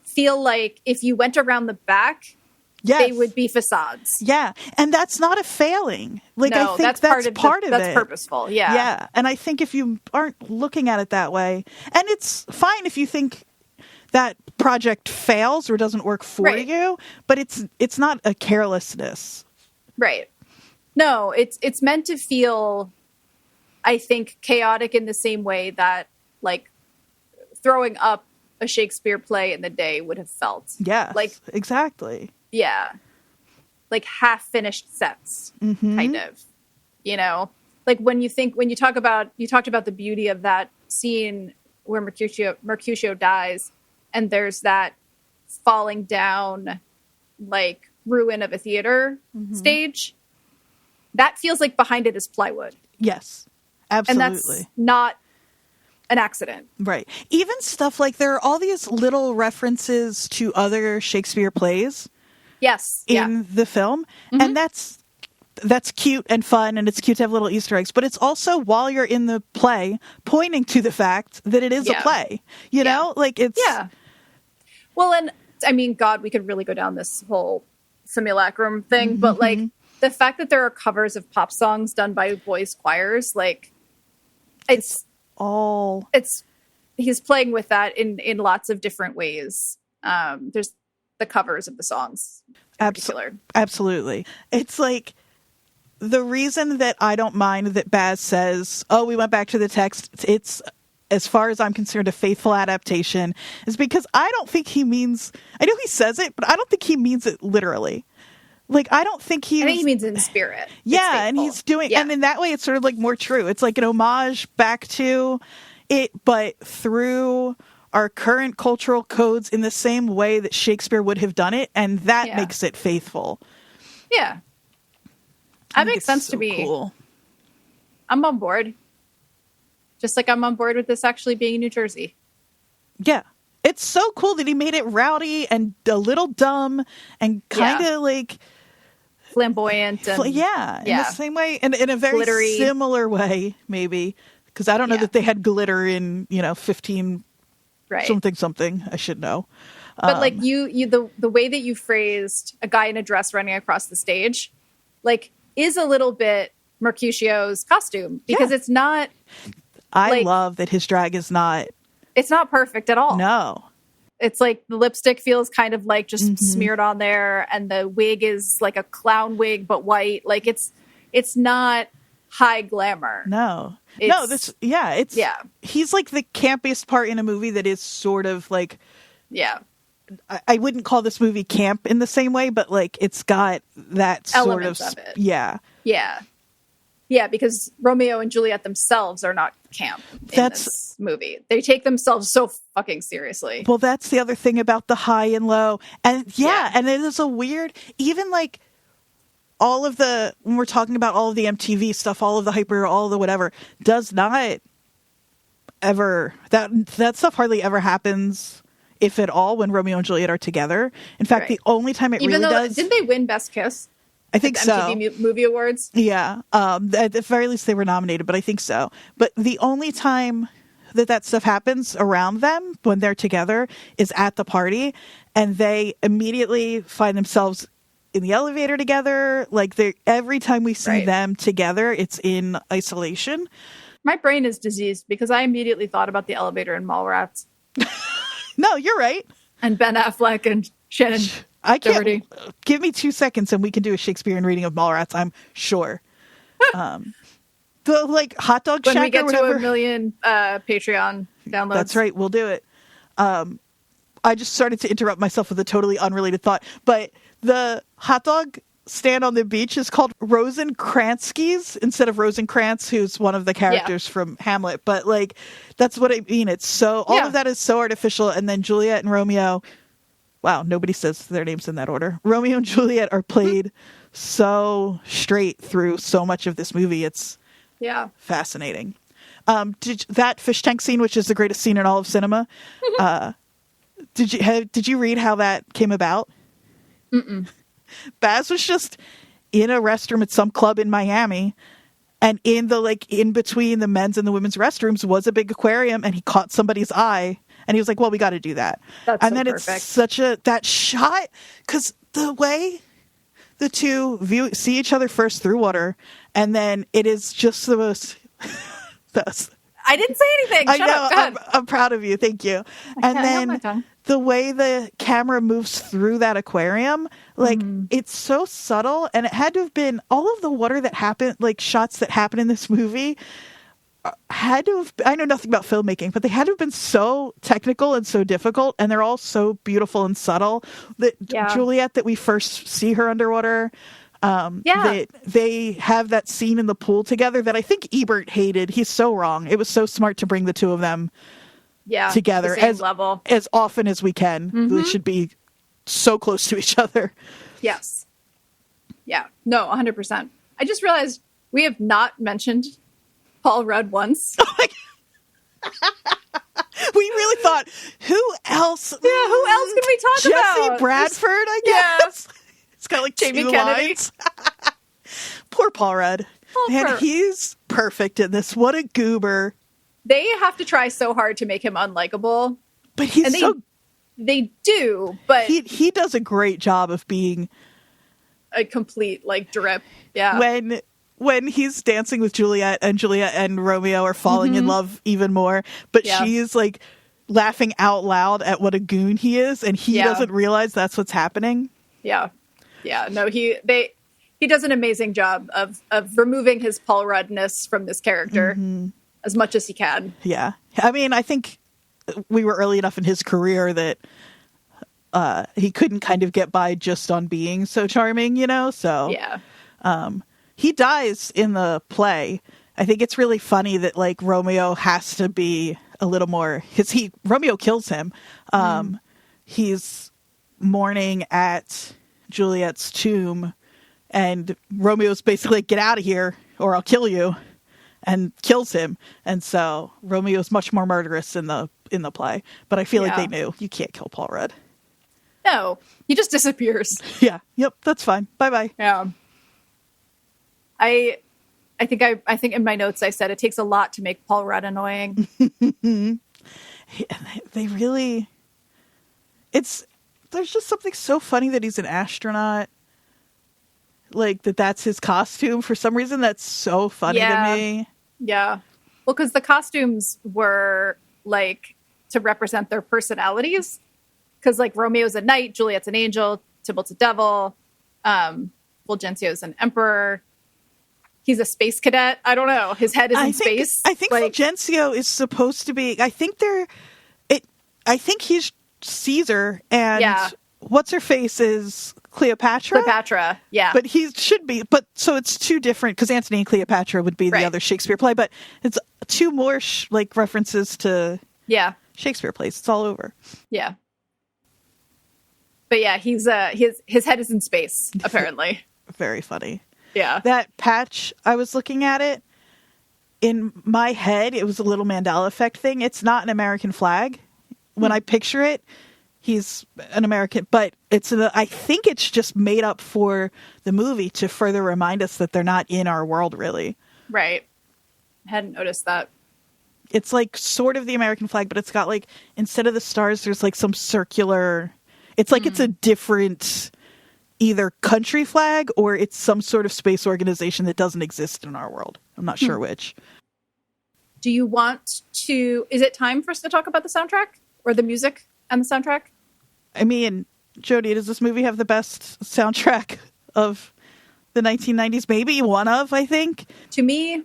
feel like if you went around the back... Yes. They would be facades. Yeah. And that's not a failing. Like, no, I think that's part of it. That's purposeful. Yeah. Yeah. And I think if you aren't looking at it that way, and it's fine if you think that project fails or doesn't work for you, but it's not a carelessness. Right. No, it's meant to feel, I think, chaotic in the same way that, like, throwing up a Shakespeare play in the day would have felt. Yeah. Like, exactly. Yeah. Like half-finished sets, kind of. You know? Like when you talked about the beauty of that scene where Mercutio dies, and there's that falling down, like, ruin of a theater stage. That feels like behind it is plywood. Yes. Absolutely. And that's not an accident. Right. Even stuff like there are all these little references to other Shakespeare plays. Yes. In the film. And that's cute and fun, and it's cute to have little Easter eggs, but it's also, while you're in the play, pointing to the fact that it is a play. You know? Like, it's... Yeah. Well, and, I mean, God, we could really go down this whole simulacrum thing, but, like, the fact that there are covers of pop songs done by boys' choirs, like, it's he's playing with that in lots of different ways. There's the covers of the songs in particular. Absolutely. It's like, the reason that I don't mind that Baz says, oh, we went back to the text, it's, as far as I'm concerned, a faithful adaptation, is because I don't think he means, I know he says it, but I don't think he means it literally. Like, I think he means in spirit. Yeah, and he's doing, and in that way, it's sort of like more true. It's like an homage back to it, but through our current cultural codes in the same way that Shakespeare would have done it, and that makes it faithful. Yeah. That makes sense to me. Cool. I'm on board. Just like I'm on board with this actually being in New Jersey. Yeah. It's so cool that he made it rowdy and a little dumb and kind of like... flamboyant. And, in the same way, and in a very glittery, similar way, maybe. Because I don't know that they had glitter in, 15... something I should know. But like the way that you phrased a guy in a dress running across the stage, like, is a little bit Mercutio's costume, because it's not. I love that his drag is not. It's not perfect at all. No. It's like the lipstick feels kind of like just smeared on there, and the wig is like a clown wig but white. Like it's not high glamour. No. He's like the campiest part in a movie that is sort of like, I wouldn't call this movie camp in the same way, but like it's got that elements sort of it. Yeah, because Romeo and Juliet themselves are not camp in this movie. They take themselves so fucking seriously. Well, that's the other thing about the high and low. And and it is a weird, even like all of the, when we're talking about all of the MTV stuff, all of the hyper, all of the whatever, does not ever, that stuff hardly ever happens, if at all, when Romeo and Juliet are together. In fact, the only time it even really though, does... Didn't they win Best Kiss? I think so. MTV Movie Awards? Yeah. At the very least, they were nominated, but I think so. But the only time that stuff happens around them, when they're together, is at the party, and they immediately find themselves in the elevator together. Like, every time we see them together, it's in isolation. My brain is diseased because I immediately thought about the elevator in Mallrats. No, you're right. And Ben Affleck and Shannon, I can't. Give me 2 seconds and we can do a Shakespearean reading of Mallrats, I'm sure. The like hot dog shack when we get or whatever. to 1 million Patreon downloads. That's right, we'll do it. I just started to interrupt myself with a totally unrelated thought, but the hot dog stand on the beach is called Rosencrantzky's instead of Rosencrantz, who's one of the characters from Hamlet. But like, that's what I mean. It's so, all of that is so artificial. And then Juliet and Romeo, wow, nobody says their names in that order. Romeo and Juliet are played so straight through so much of this movie. It's fascinating. That fish tank scene, which is the greatest scene in all of cinema, did you read how that came about? Mm-mm. Baz was just in a restroom at some club in Miami, and in between the men's and the women's restrooms was a big aquarium, and he caught somebody's eye, and he was like, well, we got to do that. That's and so then perfect. It's such that shot, because the way the two see each other first through water, and then it is just the most I didn't say anything. Shut up. Go ahead. I'm proud of you. Thank you. And then the way the camera moves through that aquarium, like it's so subtle, and it had to have been all of the water that happened, like shots that happen in this movie had to have, I know nothing about filmmaking, but they had to have been so technical and so difficult, and they're all so beautiful and subtle. That Juliet, that we first see her underwater, that they have that scene in the pool together that I think Ebert hated. He's so wrong. It was so smart to bring the two of them together as often as we can. They should be so close to each other. Yes. Yeah. No, 100%. I just realized we have not mentioned Paul Rudd once. Oh my God. We really thought, who else? Yeah, who else can we talk about? Jesse Bradford, I guess. Yeah. It's got like Jamie 2 Kennedy. lines. Poor Paul Rudd. Man, he's perfect in this. What a goober. They have to try so hard to make him unlikable. But he's they do, but he does a great job of being a complete like drip. Yeah. When he's dancing with Juliet and Romeo are falling in love even more, but she's like laughing out loud at what a goon he is, and he doesn't realize that's what's happening. Yeah. Yeah. No, he does an amazing job of removing his Paul Ruddness from this character as much as he can. Yeah. I mean, I think we were early enough in his career that he couldn't kind of get by just on being so charming, you know? So he dies in the play. I think it's really funny that like Romeo has to be a little more, because Romeo kills him. He's mourning at Juliet's tomb, and Romeo's basically like, get out of here or I'll kill you, and kills him. And so Romeo's much more murderous in the play, but I feel like they knew you can't kill Paul Rudd. No, he just disappears. Yeah. Yep. That's fine. Bye-bye. Yeah. I think in my notes I said it takes a lot to make Paul Rudd annoying. They really, there's just something so funny that he's an astronaut. Like that's his costume for some reason. That's so funny to me. Yeah. Well, because the costumes were like to represent their personalities. Because like Romeo's a knight, Juliet's an angel, Tybalt's a devil, Fulgencio's an emperor. He's a space cadet. I don't know. His head is in space. I think Fulgencio is supposed to be. I think he's Caesar, and what's her face is Cleopatra. Cleopatra, yeah. But he should be. But so it's two different, because Antony and Cleopatra would be the other Shakespeare play. But it's two more references to Shakespeare plays. It's all over. Yeah. But yeah, he's his head is in space apparently. Very funny. Yeah. That patch, I was looking at it. In my head, it was a little Mandela effect thing. It's not an American flag. When I picture it, he's an American. But I think it's just made up for the movie to further remind us that they're not in our world, really. Right. I hadn't noticed that. It's like sort of the American flag, but it's got like, instead of the stars, there's like some circular... It's like it's a different... either country flag or it's some sort of space organization that doesn't exist in our world. I'm not sure which. Do you want to... Is it time for us to talk about the soundtrack or the music and the soundtrack? I mean, Jody, does this movie have the best soundtrack of the 1990s? Maybe one of, I think. To me,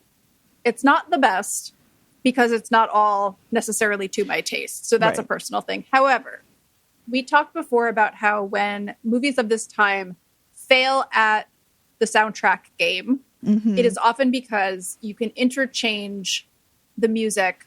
it's not the best because it's not all necessarily to my taste. So that's a personal thing. However, we talked before about how when movies of this time fail at the soundtrack game, it is often because you can interchange the music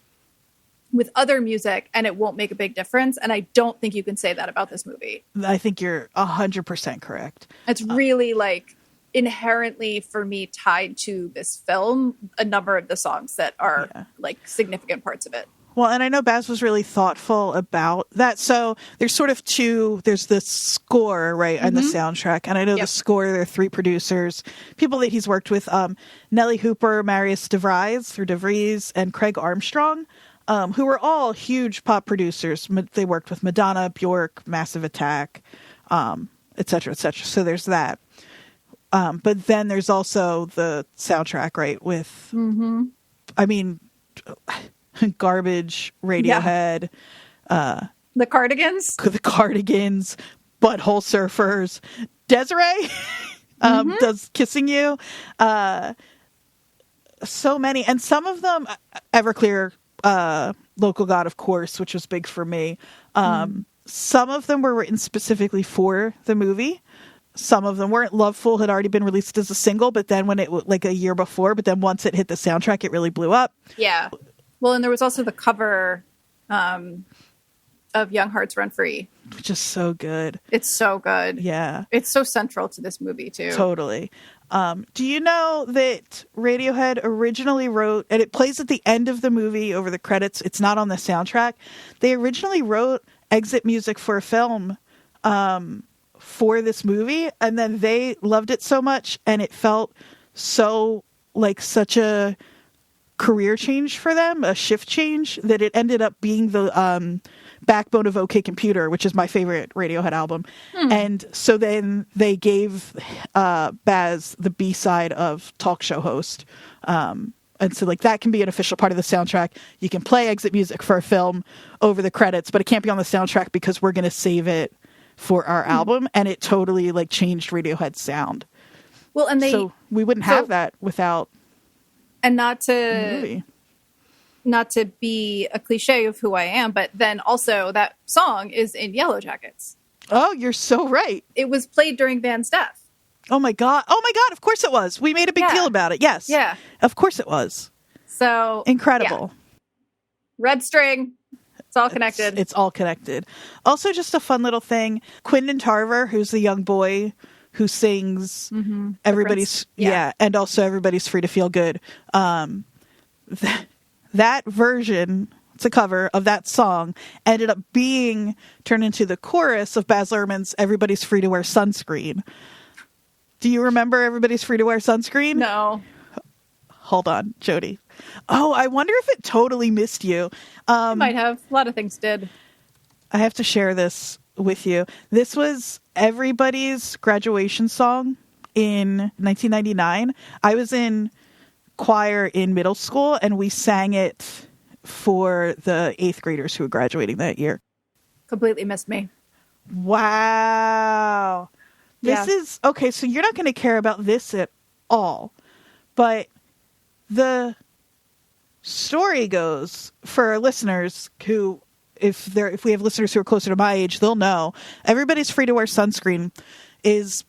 with other music and it won't make a big difference. And I don't think you can say that about this movie. I think you're 100% correct. It's really like inherently for me tied to this film, a number of the songs that are like significant parts of it. Well, and I know Baz was really thoughtful about that. So there's sort of there's the score, right, and the soundtrack. And I know the score, there are 3 producers, people that he's worked with, Nellie Hooper, Marius DeVries, and Craig Armstrong, who were all huge pop producers. They worked with Madonna, Bjork, Massive Attack, et cetera, et cetera. So there's that. But then there's also the soundtrack, right, with, I mean... Garbage, Radiohead, the Cardigans, Butthole Surfers, Desiree does Kissing You, so many, and some of them, Everclear, Local God, of course, which was big for me. Some of them were written specifically for the movie. Some of them weren't. Loveful had already been released as a single, but then when it like a year before, but then once it hit the soundtrack, it really blew up. Yeah. Well, and there was also the cover of Young Hearts Run Free. Which is so good. It's so good. Yeah. It's so central to this movie, too. Totally. Do you know that Radiohead originally wrote, and it plays at the end of the movie over the credits, it's not on the soundtrack. They originally wrote exit music for a film for this movie, and then they loved it so much, and it felt so like such a career change for them, a shift change, that it ended up being the backbone of OK Computer, which is my favorite Radiohead album. And so then they gave Baz the B-side of Talk Show Host. And so like that can be an official part of the soundtrack. You can play exit music for a film over the credits, but it can't be on the soundtrack because we're going to save it for our album. And it totally like changed Radiohead's sound. Well, and so we wouldn't have that without. And not to be a cliche of who I am, but then also that song is in Yellow Jackets. Oh, you're so right. It was played during Van's death. Oh my God. Of course it was. We made a big deal about it. Yes. Yeah. Of course it was. So incredible. Yeah. Red string. It's all connected. It's all connected. Also, just a fun little thing. Quentin Tarver, who's the young boy who sings Everybody's and also Everybody's Free to Feel Good. That version, it's a cover of that song, ended up being turned into the chorus of Baz Luhrmann's Everybody's Free to Wear Sunscreen. Do you remember Everybody's Free to Wear Sunscreen? No. Hold on, Jody. Oh, I wonder if it totally missed you. It might have. A lot of things did. I have to share this with you. This was everybody's graduation song in 1999. I was in choir in middle school and we sang it for the 8th graders who were graduating that year. Completely missed me. Wow. This is okay. So you're not going to care about this at all, but the story goes for our listeners who, if we have listeners who are closer to my age, they'll know. Everybody's Free to Wear Sunscreen is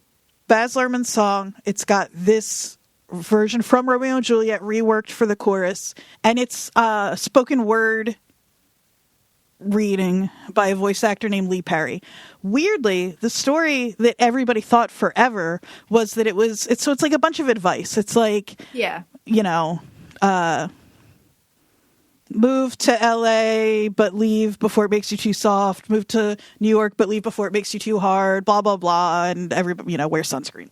Baz Luhrmann's song. It's got this version from Romeo and Juliet reworked for the chorus, and it's a spoken word reading by a voice actor named Lee Perry. Weirdly, the story that everybody thought forever was that it's like a bunch of advice. It's like, move to LA, but leave before it makes you too soft. Move to New York, but leave before it makes you too hard. Blah, blah, blah. And everybody, wear sunscreen.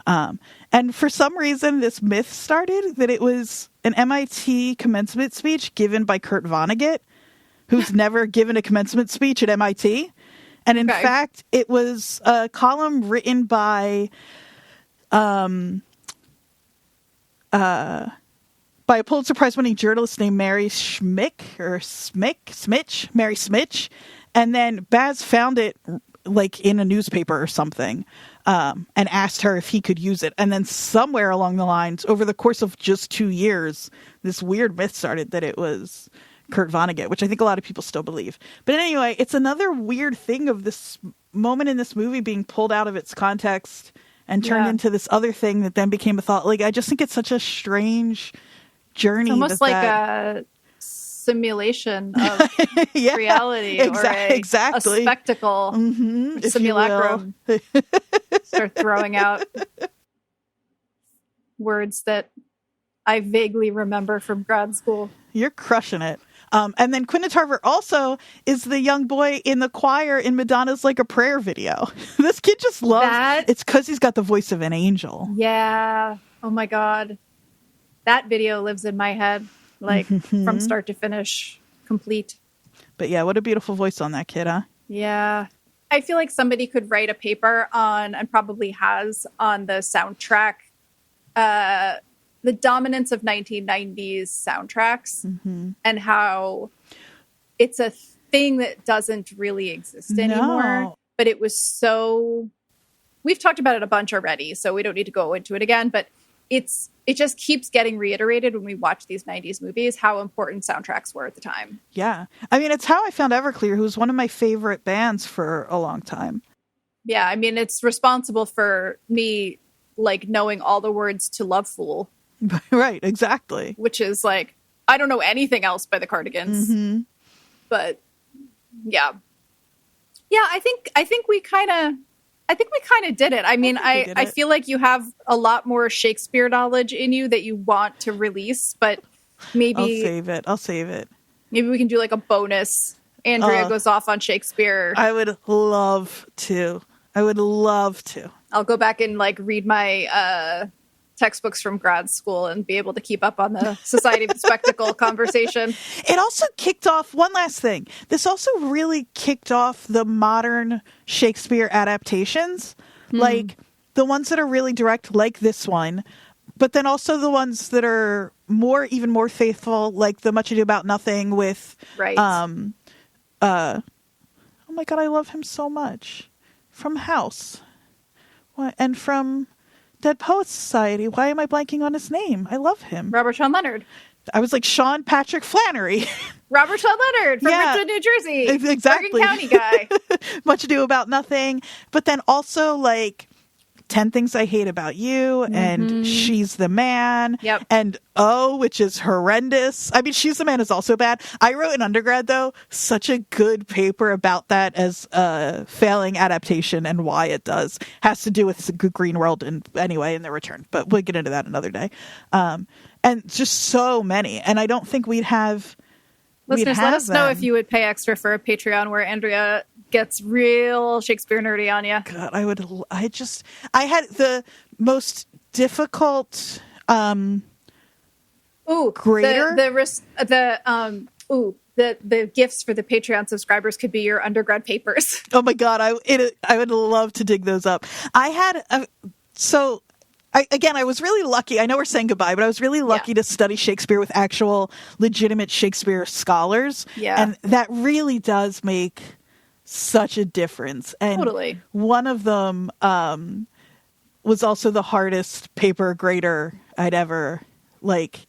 And for some reason, this myth started that it was an MIT commencement speech given by Kurt Vonnegut, who's never given a commencement speech at MIT. And in fact, it was a column written by a Pulitzer Prize-winning journalist named Mary Schmick, Mary Smitch. And then Baz found it like in a newspaper or something, and asked her if he could use it. And then somewhere along the lines, over the course of just 2 years, this weird myth started that it was Kurt Vonnegut, which I think a lot of people still believe. But anyway, it's another weird thing of this moment in this movie being pulled out of its context and turned into this other thing that then became a thought. Like, I just think it's such a strange journey. It's almost like a simulation of reality, or a spectacle, simulacrum. Start throwing out words that I vaguely remember from grad school. You're crushing it. And then Quentin Tarver also is the young boy in the choir in Madonna's Like a Prayer video. This kid just loves that. It's because he's got the voice of an angel. Yeah. Oh my God. That video lives in my head, like from start to finish, complete. But yeah, what a beautiful voice on that kid, huh? Yeah. I feel like somebody could write a paper on, and probably has, on the soundtrack, the dominance of 1990s soundtracks, and how it's a thing that doesn't really exist anymore. But it was so... We've talked about it a bunch already, so we don't need to go into it again, but it just keeps getting reiterated when we watch these 90s movies, how important soundtracks were at the time. Yeah. I mean, it's how I found Everclear, who's one of my favorite bands for a long time. Yeah, I mean, it's responsible for me, like, knowing all the words to Love Fool. Right, exactly. Which is like, I don't know anything else by the Cardigans. But yeah. Yeah, I think we kind of did it. I mean, I feel like you have a lot more Shakespeare knowledge in you that you want to release, but maybe I'll save it. Maybe we can do like a bonus. Andrea goes off on Shakespeare. I would love to. I'll go back and like read my textbooks from grad school and be able to keep up on the Society of the Spectacle conversation. It also kicked off, one last thing, this also really kicked off the modern Shakespeare adaptations, like the ones that are really direct, like this one, but then also the ones that are even more faithful, like the Much Ado About Nothing with, oh my God, I love him so much, from House, and from Dead Poets Society. Why am I blanking on his name? I love him. Robert Sean Leonard. I was like Sean Patrick Flannery. Robert Sean Leonard from Richmond, New Jersey. Exactly. Bergen County guy. Much Ado About Nothing. But then also like 10 Things I Hate About You and She's the Man. Yep. And which is horrendous. I mean, She's the Man is also bad. I wrote in undergrad, though, such a good paper about that as a failing adaptation and why it does. Has to do with Green World and anyway in The Return. But we'll get into that another day. And just so many. And I don't think we'd have... Listeners, let us know if you would pay extra for a Patreon where Andrea gets real Shakespeare nerdy on you. God, I had the most difficult grader. The gifts for the Patreon subscribers could be your undergrad papers. Oh my God, I would love to dig those up. I was really lucky. I know we're saying goodbye, but I was really lucky to study Shakespeare with actual legitimate Shakespeare scholars. Yeah. And that really does make such a difference. And totally. One of them was also the hardest paper grader I'd ever, like,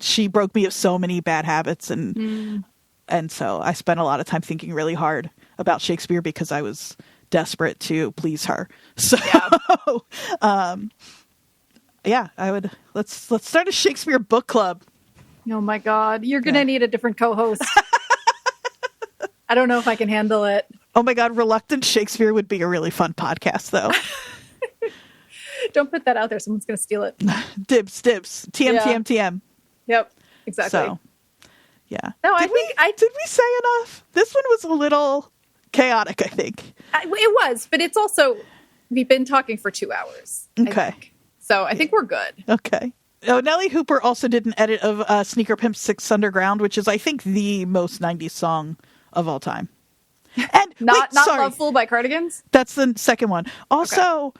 she broke me of so many bad habits. And so I spent a lot of time thinking really hard about Shakespeare because I was desperate to please her. So, I would let's start a Shakespeare book club. Oh my God, you're gonna need a different co-host. I don't know if I can handle it. Oh my God, Reluctant Shakespeare would be a really fun podcast, though. Don't put that out there; someone's gonna steal it. Dibs. TM. Yep, exactly. So, yeah. No, did we say enough? This one was a little chaotic, I think. It was, but it's also we've been talking for 2 hours. Okay. So I think we're good. Okay. Oh, Nellie Hooper also did an edit of Sneaker Pimp 6 Underground, which is, I think, the most 90s song of all time. And not Love Fool by Cardigans? That's the second one. Also,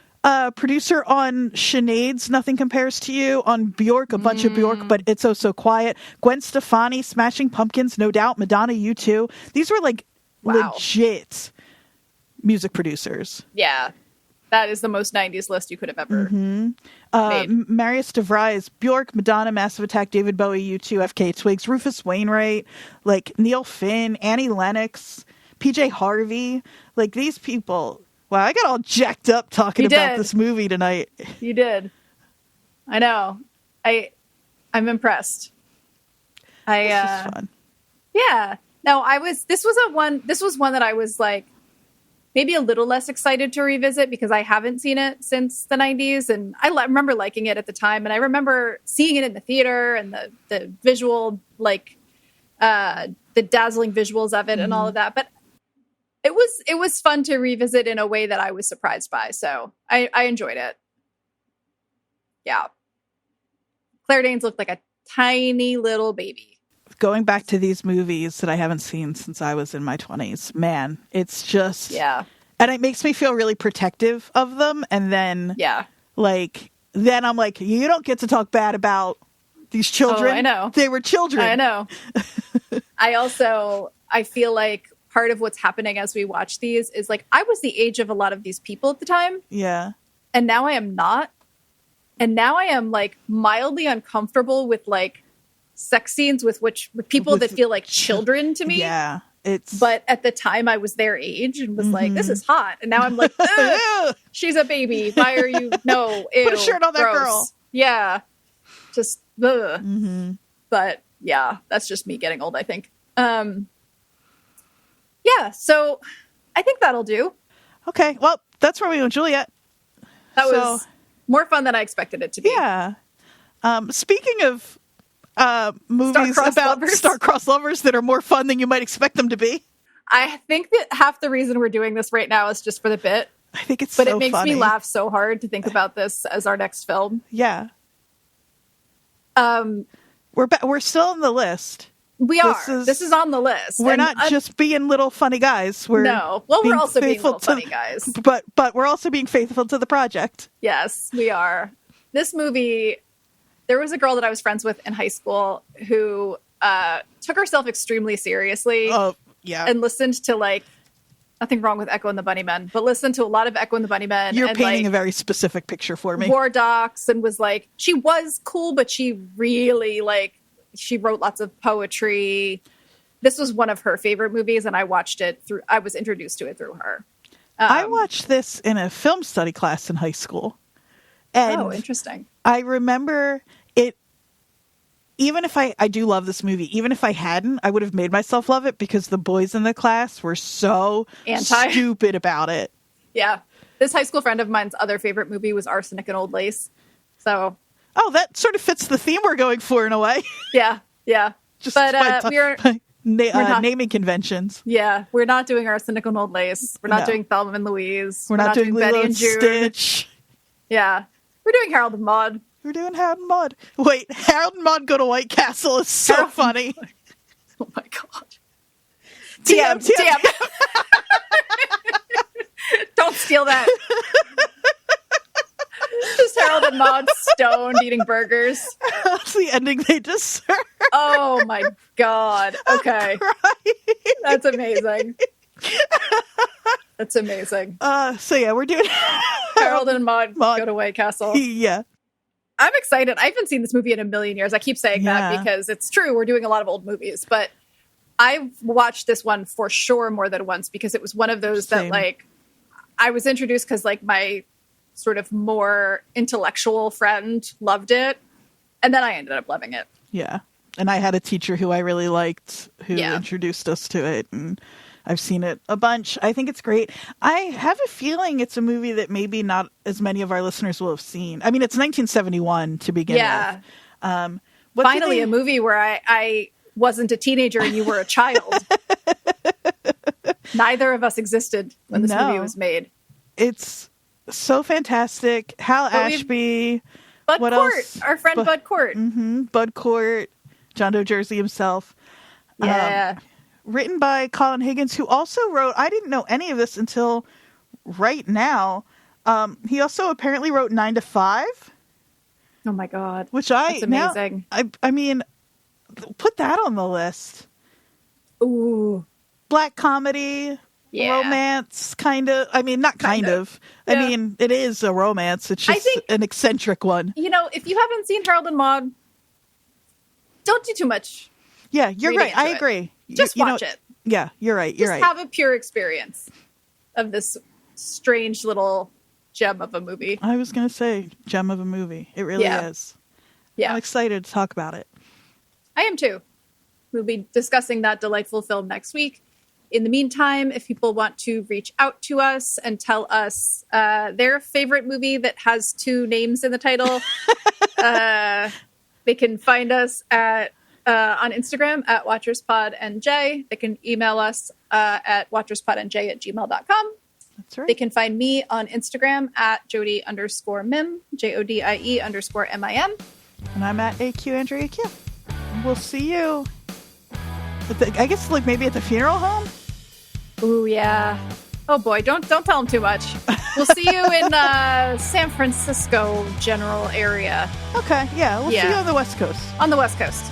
producer on Sinead's Nothing Compares to You, on Bjork, a bunch of Bjork, but It's Oh So Quiet. Gwen Stefani, Smashing Pumpkins, No Doubt, Madonna, U2. These were like legit music producers. Yeah. That is the most 90s list you could have ever made. Marius DeVries, Bjork, Madonna, Massive Attack, David Bowie, U2, FK Twigs, Rufus Wainwright, like Neil Finn, Annie Lennox, PJ Harvey. Like, these people. Wow, I got all jacked up talking about this movie tonight. You did. I know. I'm impressed. This is fun. Yeah. No, this was one that I was like, maybe a little less excited to revisit because I haven't seen it since the 90s. And I remember liking it at the time. And I remember seeing it in the theater and the visual, like the dazzling visuals of it and all of that. But it was fun to revisit in a way that I was surprised by. So I enjoyed it. Yeah. Claire Danes looked like a tiny little baby. Going back to these movies that I haven't seen since I was in my 20s, man, it's just... Yeah. And it makes me feel really protective of them. And then, then I'm like, you don't get to talk bad about these children. Oh, I know. They were children. I know. I feel like part of what's happening as we watch these is like, I was the age of a lot of these people at the time. Yeah. And now I am not. And now I am like mildly uncomfortable with like sex scenes with people that feel like children to me. Yeah. But at the time I was their age and was like, this is hot. And now I'm like, she's a baby. Why are you? No, ew, put a shirt on that gross. girl. Yeah. Just, But yeah, that's just me getting old, I think. Yeah. So I think that'll do. Okay. Well, that's Romeo and Juliet. That was more fun than I expected it to be. Yeah. Speaking of movies about star-crossed lovers that are more fun than you might expect them to be. I think that half the reason we're doing this right now is just for the bit. I think it's but so it makes funny. me laugh so hard to think about this as our next film. Yeah. We're still on the list. We are. This is on the list. We're not just being little funny guys. We're also being little funny guys. But we're also being faithful to the project. Yes, we are. This movie, there was a girl that I was friends with in high school who took herself extremely seriously. Oh, yeah. And listened to like, nothing wrong with Echo and the Bunnymen, but listened to a lot of Echo and the Bunnymen. You're painting a very specific picture for me. War Docs, and was like, she was cool, but she really she wrote lots of poetry. This was one of her favorite movies, and I was introduced to it through her. I watched this in a film study class in high school. And interesting. I remember it, even if I do love this movie, even if I hadn't, I would have made myself love it because the boys in the class were so stupid about it. Yeah. This high school friend of mine's other favorite movie was Arsenic and Old Lace. So... Oh, that sort of fits the theme we're going for in a way. Yeah. We're not, naming conventions. Yeah, we're not doing Arsenic and Old Lace. We're not doing Thelma and Louise. We're not doing Betty Lilo and Jude. Stitch. Yeah, we're doing Harold and Maude. We're doing Harold and Maude. Wait, Harold and Maude Go to White Castle is so funny. Oh my god. TM. Don't steal that. Just Harold and Maude stoned eating burgers. That's the ending they deserve. Oh my god. Okay. That's amazing. That's amazing. So yeah, we're doing Harold and Maude Go to White Castle. Yeah. I'm excited. I haven't seen this movie in a million years. I keep saying that because it's true. We're doing a lot of old movies, but I've watched this one for sure more than once because it was one of those that like I was introduced because like my sort of more intellectual friend loved it. And then I ended up loving it. Yeah. And I had a teacher who I really liked who introduced us to it. And I've seen it a bunch. I think it's great. I have a feeling it's a movie that maybe not as many of our listeners will have seen. I mean, it's 1971 to begin with. Finally, a movie where I wasn't a teenager and you were a child. Neither of us existed when this movie was made. It's so fantastic. Hal Ashby. Bud Cort. Our friend Bud Cort. Mm-hmm. Bud Cort. John Doe Jersey himself. Yeah. Written by Colin Higgins, who also wrote, I didn't know any of this until right now. He also apparently wrote 9 to 5. Oh my God. That's amazing. I mean, put that on the list. Ooh. Black comedy romance, kind of. I mean, not kind of. Yeah. I mean, it is a romance. It's just an eccentric one. If you haven't seen Harold and Maude, don't do too much. Yeah, you're right. I agree. Just watch it. Yeah, you're right. You're right. Just have a pure experience of this strange little gem of a movie. I was going to say gem of a movie. It really is. Yeah. I'm excited to talk about it. I am too. We'll be discussing that delightful film next week. In the meantime, if people want to reach out to us and tell us their favorite movie that has 2 names in the title, they can find us on Instagram at WatchersPodNJ. They can email us at WatchersPodNJ@gmail.com. That's right. They can find me on Instagram at Jodie_Mim, JODIE_MIM. And I'm at AQAndreaQ. We'll see you. I guess maybe at the funeral home? Ooh, yeah. Oh boy, don't tell them too much. We'll see you in San Francisco general area. Okay, yeah, we'll see you on the West Coast. On the West Coast.